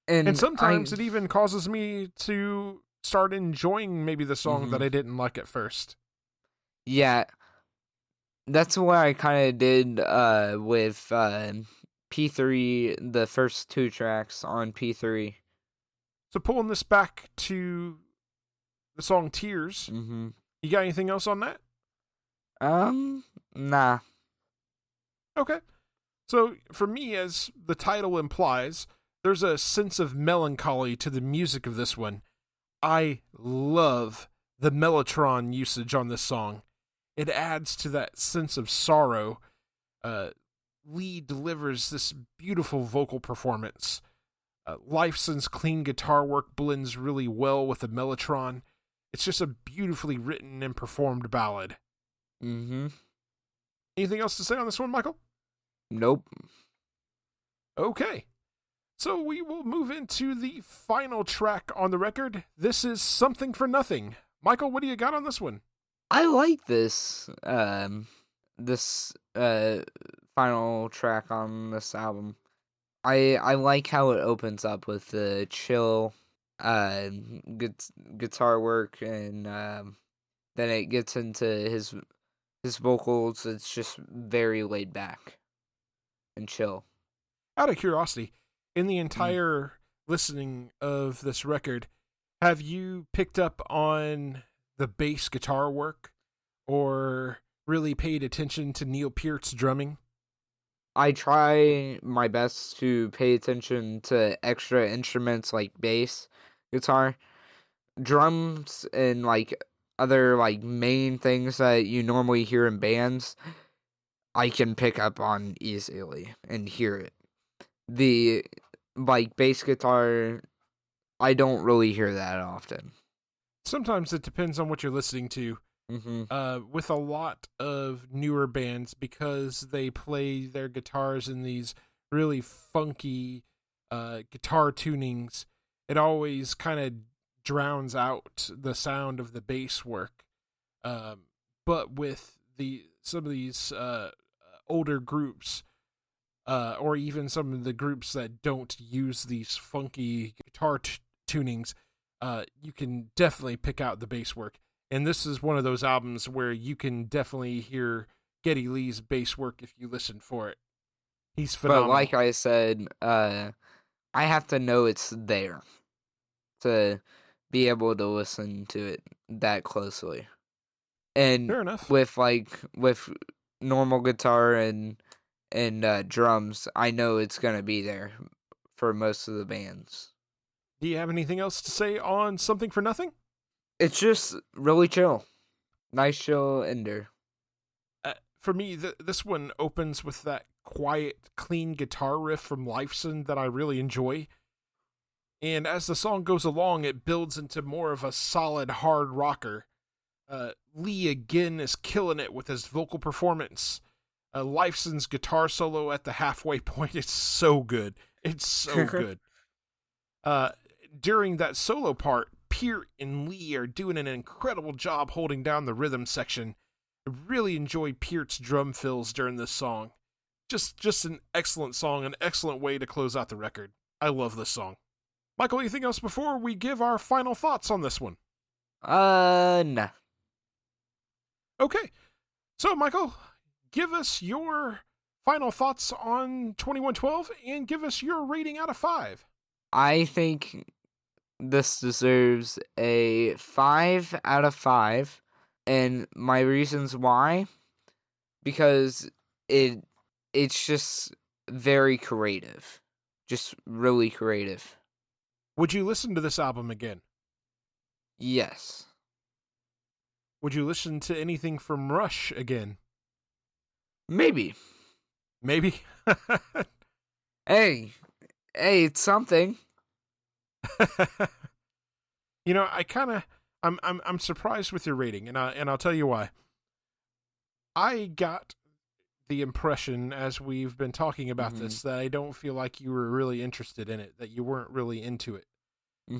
And sometimes it even causes me to start enjoying maybe the song that I didn't like at first. Yeah, that's what I kind of did with P3, the first 2 tracks on P3. So pulling this back to the song Tears, you got anything else on that? Nah. Okay. So for me, as the title implies, there's a sense of melancholy to the music of this one. I love the mellotron usage on this song. It adds to that sense of sorrow. Lee delivers this beautiful vocal performance. Lifeson's clean guitar work blends really well with the mellotron. It's just a beautifully written and performed ballad. Mm-hmm. Anything else to say on this one, Michael? Nope. Okay. So we will move into the final track on the record. This is Something for Nothing. Michael, what do you got on this one? I like this final track on this album. I like how it opens up with the chill guitar work, and then it gets into his vocals. It's just very laid back and chill. Out of curiosity, in the entire listening of this record, have you picked up on the bass guitar work or really paid attention to Neil Peart's drumming? I try my best to pay attention to extra instruments like bass, guitar, drums, and like other like main things that you normally hear in bands. I can pick up on easily and hear it. The like bass guitar, I don't really hear that often. sometimes it depends on what you're listening to. Mm-hmm. With a lot of newer bands, because they play their guitars in these really funky guitar tunings, it always kind of drowns out the sound of the bass work. But with some of these older groups, or even some of the groups that don't use these funky guitar tunings, you can definitely pick out the bass work. And this is one of those albums where you can definitely hear Geddy Lee's bass work if you listen for it. He's phenomenal. But like I said, I have to know it's there to be able to listen to it that closely. And Fair enough. with normal guitar and drums, I know it's gonna be there for most of the bands. Do you have anything else to say on Something for Nothing? It's just really chill, nice chill ender. For me, this one opens with that quiet, clean guitar riff from Lifeson that I really enjoy. And as the song goes along, it builds into more of a solid, hard rocker. Lee again is killing it with his vocal performance. Lifeson's guitar solo at the halfway point, it's so good. It's so good. During that solo part, Peart and Lee are doing an incredible job holding down the rhythm section. I really enjoy Peart's drum fills during this song. Just an excellent song, an excellent way to close out the record. I love this song. Michael, anything else before we give our final thoughts on this one? Nah. Okay. So, Michael, give us your final thoughts on 2112 and give us your rating out of 5. I think this deserves a 5 out of 5. And my reasons why, because it's just very creative. Just really creative. Would you listen to this album again? Yes. Would you listen to anything from Rush again? Maybe. Maybe. Hey, it's something. You know, I'm surprised with your rating, and I'll tell you why. I got the impression as we've been talking about this that I don't feel like you were really interested in it, that you weren't really into it.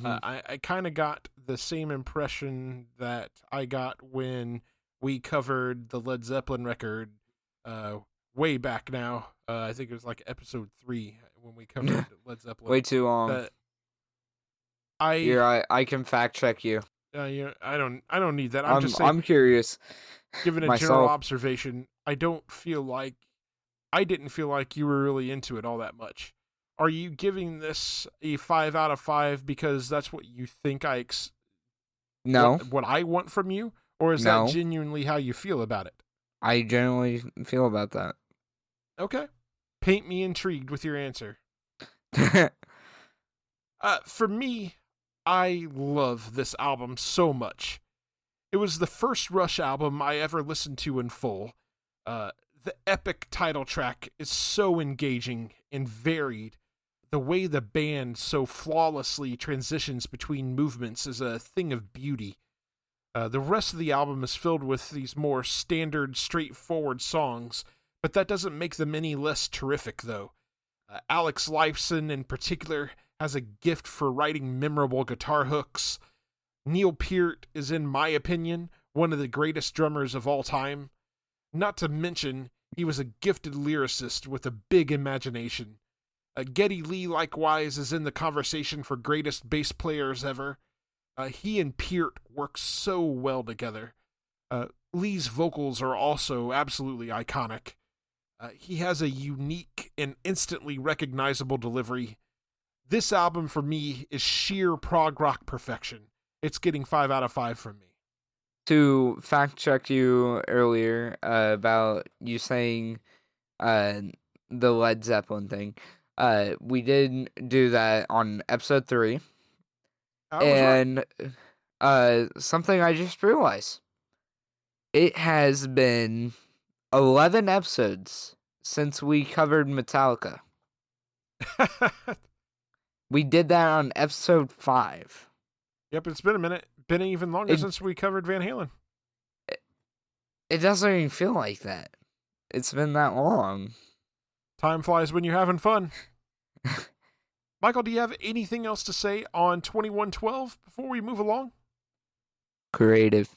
I kind of got the same impression that I got when we covered the Led Zeppelin record way back now. I think it was like episode 3 when we covered Led Zeppelin. Way too long. I can fact check you. I don't need that. I'm just saying. I'm curious. Given a general observation, I didn't feel like you were really into it all that much. Are you giving this a 5 out of 5 because that's what you think No. What I want from you? Or is that genuinely how you feel about it? I genuinely feel about that. Okay. Paint me intrigued with your answer. For me, I love this album so much. It was the first Rush album I ever listened to in full. The epic title track is so engaging and varied. The way the band so flawlessly transitions between movements is a thing of beauty. The rest of the album is filled with these more standard, straightforward songs, but that doesn't make them any less terrific, though. Alex Lifeson, in particular, has a gift for writing memorable guitar hooks. Neil Peart is, in my opinion, one of the greatest drummers of all time. Not to mention, he was a gifted lyricist with a big imagination. Geddy Lee, likewise, is in the conversation for greatest bass players ever. He and Peart work so well together. Lee's vocals are also absolutely iconic. He has a unique and instantly recognizable delivery. This album, for me, is sheer prog rock perfection. It's getting 5 out of 5 from me. To fact check you earlier about you saying the Led Zeppelin thing, we did do that on episode 3. And something I just realized. It has been 11 episodes since we covered Metallica. We did that on episode 5. Yep, it's been a minute. been even longer since we covered Van Halen. It doesn't even feel like that. It's been that long. Time flies when you're having fun. Michael, do you have anything else to say on 2112 before we move along? Creative.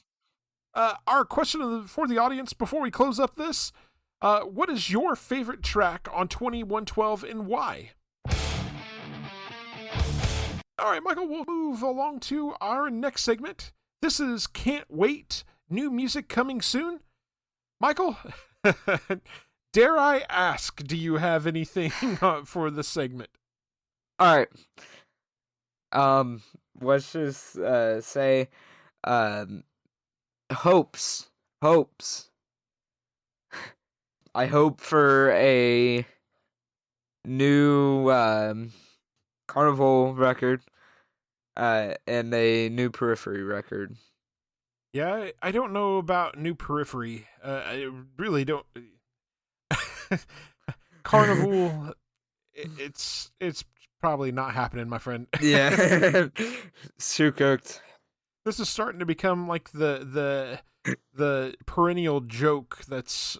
Our question for the audience before we close up this, what is your favorite track on 2112 and why? All right, Michael, we'll move along to our next segment. This is Can't Wait, new music coming soon. Michael, dare I ask, do you have anything for the segment? All right. Let's just say, hopes. I hope for a new Carnival record, and a new Periphery record. Yeah, I don't know about new Periphery. I really don't. Carnival, it's probably not happening, my friend. Yeah, too cooked. This is starting to become like the perennial joke that's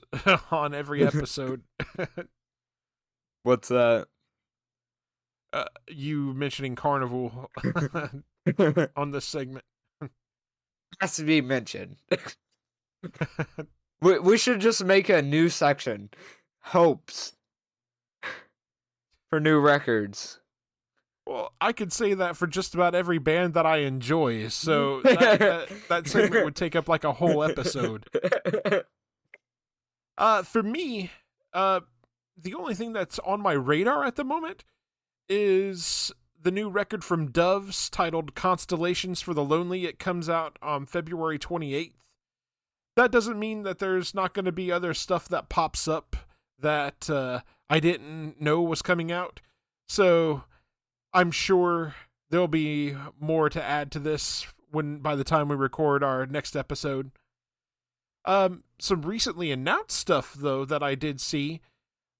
on every episode. What's that? You mentioning Carnival on this segment. Has to be mentioned. we should just make a new section. Hopes. For new records. Well, I could say that for just about every band that I enjoy, so that segment would take up like a whole episode. For me, the only thing that's on my radar at the moment is the new record from Doves titled Constellations for the Lonely. It comes out on February 28th. That doesn't mean that there's not going to be other stuff that pops up that I didn't know was coming out. So I'm sure there'll be more to add to this by the time we record our next episode. Some recently announced stuff though that I did see.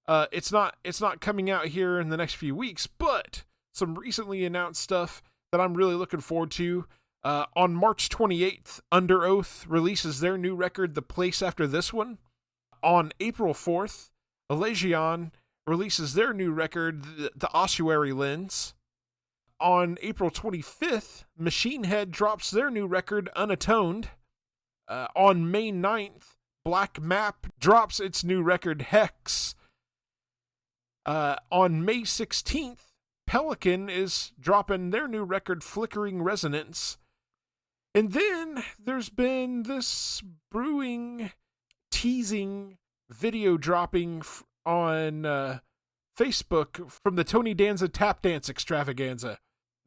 It's not coming out here in the next few weeks, but some recently announced stuff that I'm really looking forward to. On March 28th, Under Oath releases their new record, The Place After This One. On April 4th, Elysion releases their new record, The Ossuary Lens. On April 25th, Machine Head drops their new record, Unatoned. On May 9th, Black Map drops its new record, Hex. On May 16th, Pelican is dropping their new record, Flickering Resonance. And then there's been this brewing, teasing video dropping on Facebook from the Tony Danza Tap Dance Extravaganza.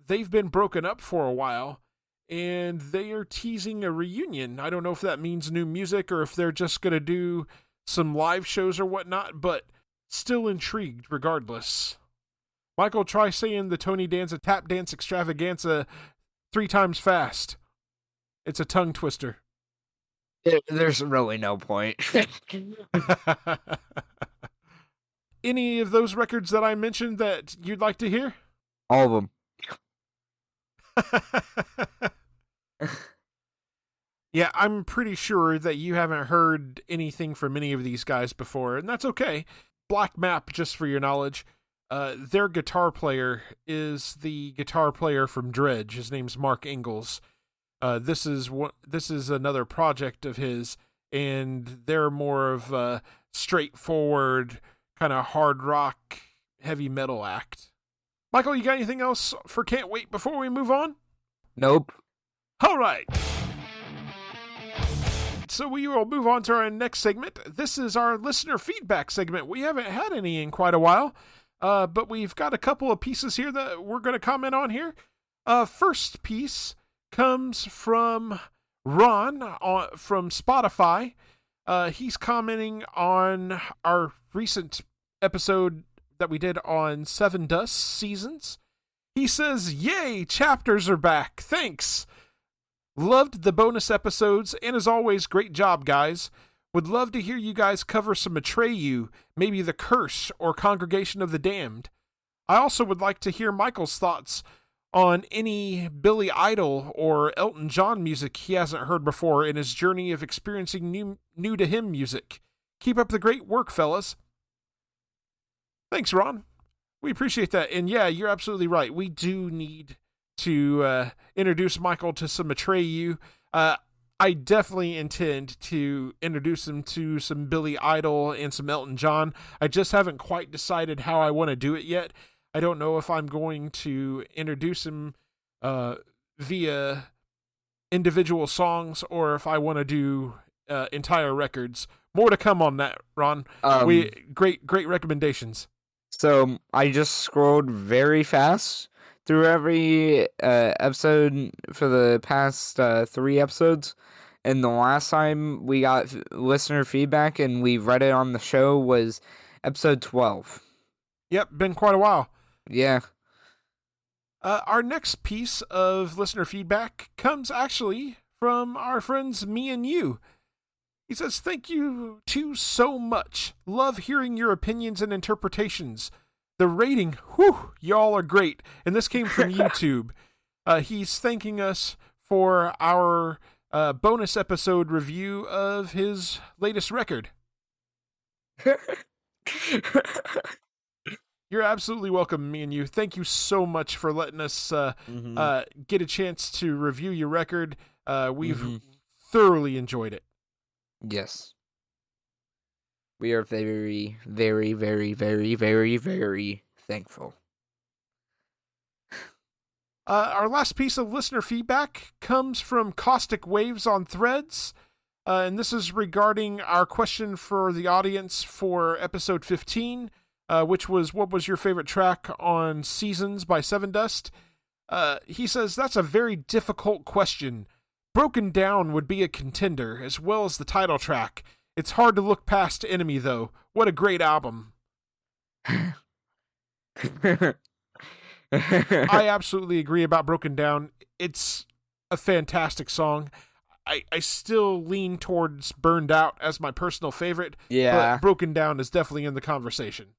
They've been broken up for a while, and they are teasing a reunion. I don't know if that means new music or if they're just going to do some live shows or whatnot, but still intrigued regardless. Michael, try saying the Tony Danza Tap Dance Extravaganza 3 times fast. It's a tongue twister. There's really no point. Any of those records that I mentioned that you'd like to hear? All of them. Yeah, I'm pretty sure that you haven't heard anything from any of these guys before, and that's okay. Black Map, just for your knowledge, their guitar player is the guitar player from Dredge. His name's Mark Ingalls. This is another project of his, and they're more of a straightforward kind of hard rock, heavy metal act. Michael, you got anything else for Can't Wait before we move on? Nope. All right. So we will move on to our next segment. This is our listener feedback segment. We haven't had any in quite a while, but we've got a couple of pieces here that we're going to comment on here. First piece comes from Ron from Spotify. He's commenting on our recent episode that we did on Seven Dust Seasons. He says, "Yay, chapters are back. Thanks. Loved the bonus episodes, and as always, great job, guys. Would love to hear you guys cover some Atreyu, maybe The Curse or Congregation of the Damned. I also would like to hear Michael's thoughts on any Billy Idol or Elton John music he hasn't heard before in his journey of experiencing new to him music. Keep up the great work, fellas. Thanks, Ron. We appreciate that. And yeah, you're absolutely right. We do need to introduce Michael to some Atreyu. I definitely intend to introduce him to some Billy Idol and some Elton John. I just haven't quite decided how I want to do it yet. I don't know if I'm going to introduce him via individual songs or if I want to do entire records. More to come on that, Ron. Great recommendations. So I just scrolled very fast through every episode for the past 3 episodes. And the last time we got listener feedback and we read it on the show was episode 12. Yep, been quite a while. Yeah. Our next piece of listener feedback comes actually from our friends Me and You. He says, "Thank you two so much. Love hearing your opinions and interpretations. The rating, whew, y'all are great." And this came from YouTube. He's thanking us for our bonus episode review of his latest record. You're absolutely welcome, Me and You. Thank you so much for letting us get a chance to review your record. We've thoroughly enjoyed it. Yes. We are very, very, very, very, very, very thankful. Our last piece of listener feedback comes from Caustic Waves on Threads. And this is regarding our question for the audience for episode 15, which was, what was your favorite track on Seasons by Seven Dust? He says, "That's a very difficult question. Broken Down would be a contender, as well as the title track. It's hard to look past Enemy, though. What a great album." I absolutely agree about Broken Down. It's a fantastic song. I still lean towards Burned Out as my personal favorite, Yeah. but Broken Down is definitely in the conversation.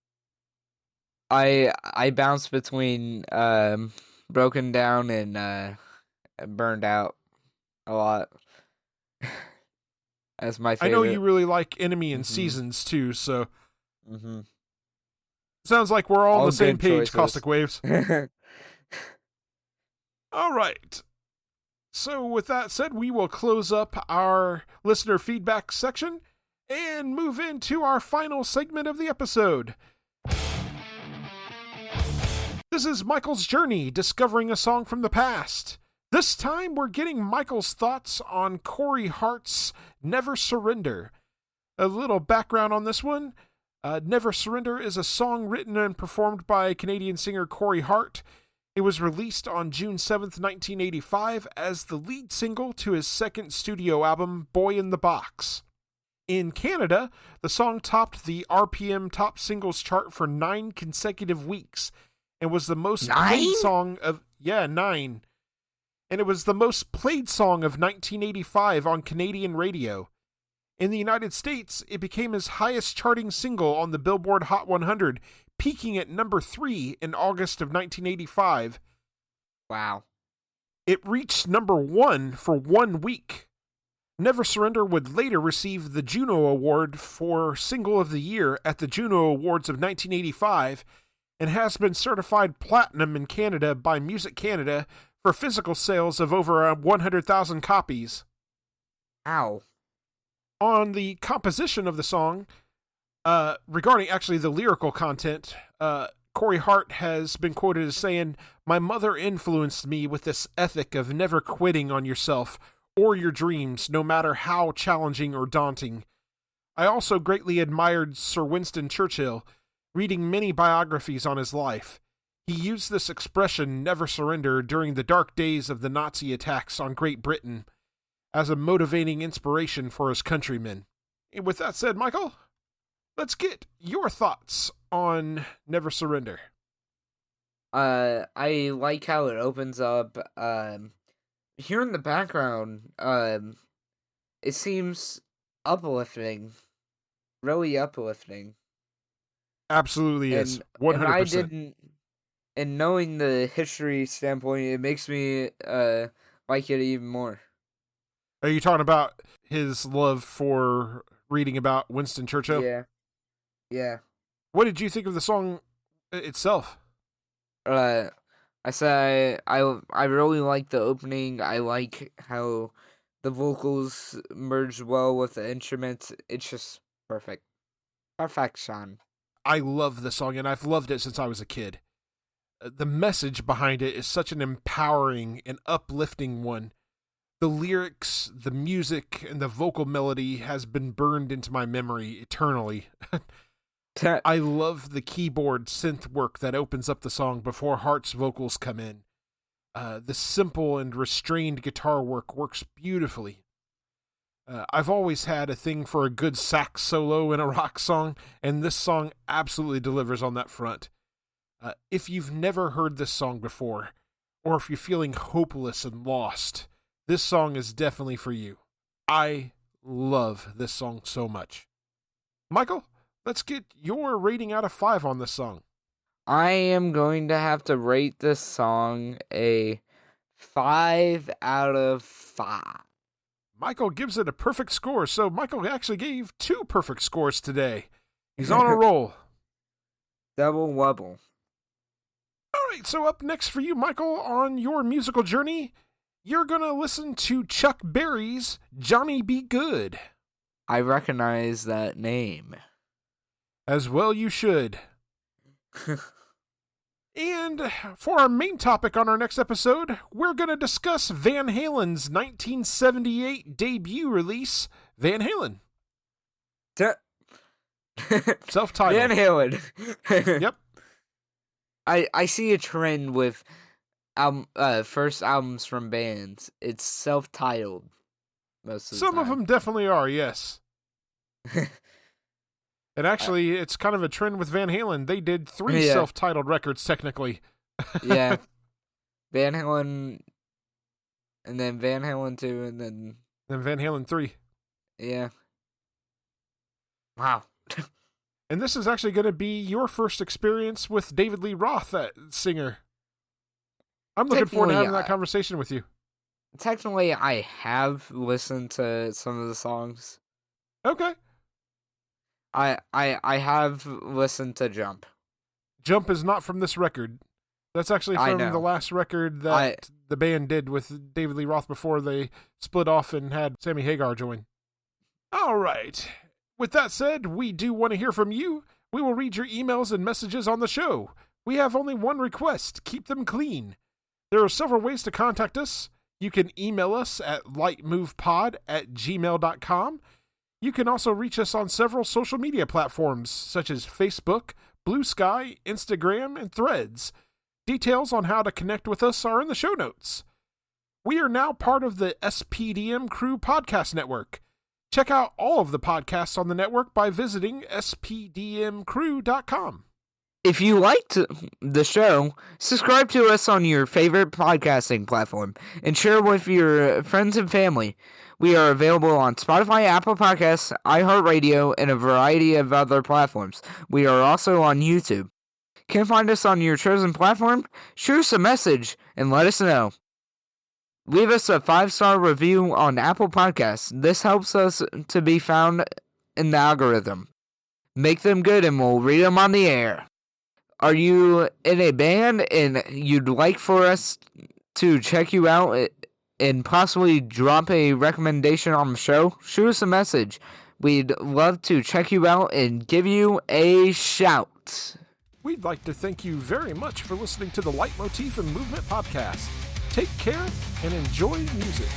I bounce between Broken Down and Burned Out a lot as my favorite. I know you really like Enemy and Seasons too, so sounds like we're all on the same page, Caustic Waves. All right. So with that said, we will close up our listener feedback section and move into our final segment of the episode. This is Michael's journey, discovering a song from the past. This time, we're getting Michael's thoughts on Corey Hart's Never Surrender. A little background on this one. Never Surrender is a song written and performed by Canadian singer Corey Hart. It was released on June 7th, 1985 as the lead single to his second studio album, Boy in the Box. In Canada, the song topped the RPM Top Singles chart for 9 consecutive weeks and was the most played song of... 9. And it was the most played song of 1985 on Canadian radio. In the United States, it became his highest charting single on the Billboard Hot 100, peaking at number 3 in August of 1985. Wow. It reached number 1 for 1 week. Never Surrender would later receive the Juno Award for Single of the Year at the Juno Awards of 1985 and has been certified platinum in Canada by Music Canada for physical sales of over 100,000 copies. Ow. On the composition of the song, regarding actually the lyrical content, Corey Hart has been quoted as saying, "My mother influenced me with this ethic of never quitting on yourself or your dreams, no matter how challenging or daunting. I also greatly admired Sir Winston Churchill, reading many biographies on his life. He used this expression, never surrender, during the dark days of the Nazi attacks on Great Britain as a motivating inspiration for his countrymen." And with that said, Michael, let's get your thoughts on Never Surrender. I like how it opens up. Here in the background, it seems uplifting, really uplifting. Absolutely is. 100%. and knowing the history standpoint, it makes me like it even more. Are you talking about his love for reading about Winston Churchill? Yeah. Yeah. What did you think of the song itself? I say I really like the opening. I like how the vocals merge well with the instruments. It's just perfect. Perfection. I love the song, and I've loved it since I was a kid. The message behind it is such an empowering and uplifting one. The lyrics, the music, and the vocal melody has been burned into my memory eternally. I love the keyboard synth work that opens up the song before Hart's vocals come in. The simple and restrained guitar work works beautifully. I've always had a thing for a good sax solo in a rock song, and this song absolutely delivers on that front. If you've never heard this song before, or if you're feeling hopeless and lost, this song is definitely for you. I love this song so much. Michael, let's get your rating out of 5 on this song. I am going to have to rate this song a 5 out of 5. Michael gives it a perfect score, so Michael actually gave 2 perfect scores today. He's on a roll. Double wubble. All right, so up next for you, Michael, on your musical journey, you're going to listen to Chuck Berry's Johnny Be Good. I recognize that name. As well you should. And for our main topic on our next episode, we're going to discuss Van Halen's 1978 debut release, Van Halen. Self-titled. Van Halen. Yep. I see a trend with first albums from bands. It's self-titled most of the time. Some of them definitely are, yes. And actually, it's kind of a trend with Van Halen. They did 3 self-titled records, technically. Yeah. Van Halen, and then Van Halen 2, and then Van Halen 3. Yeah. Wow. And this is actually going to be your first experience with David Lee Roth, that singer. I'm looking forward to having that conversation with you. Technically, I have listened to some of the songs. Okay. I have listened to Jump. Jump is not from this record. That's actually from the last record that the band did with David Lee Roth before they split off and had Sammy Hagar join. All right. With that said, we do want to hear from you. We will read your emails and messages on the show. We have only one request. Keep them clean. There are several ways to contact us. You can email us at lightmovepod@gmail.com. You can also reach us on several social media platforms such as Facebook, Blue Sky, Instagram, and Threads. Details on how to connect with us are in the show notes. We are now part of the SPDM Crew Podcast Network. Check out all of the podcasts on the network by visiting spdmcrew.com. If you liked the show, subscribe to us on your favorite podcasting platform and share with your friends and family. We are available on Spotify, Apple Podcasts, iHeartRadio, and a variety of other platforms. We are also on YouTube. Can't find us on your chosen platform? Shoot us a message and let us know. Leave us a 5-star review on Apple Podcasts. This helps us to be found in the algorithm. Make them good and we'll read them on the air. Are you in a band and you'd like for us to check you out and possibly drop a recommendation on the show? Shoot us a message. We'd love to check you out and give you a shout. We'd like to thank you very much for listening to the Leitmotif and Movement podcast. Take care and enjoy music.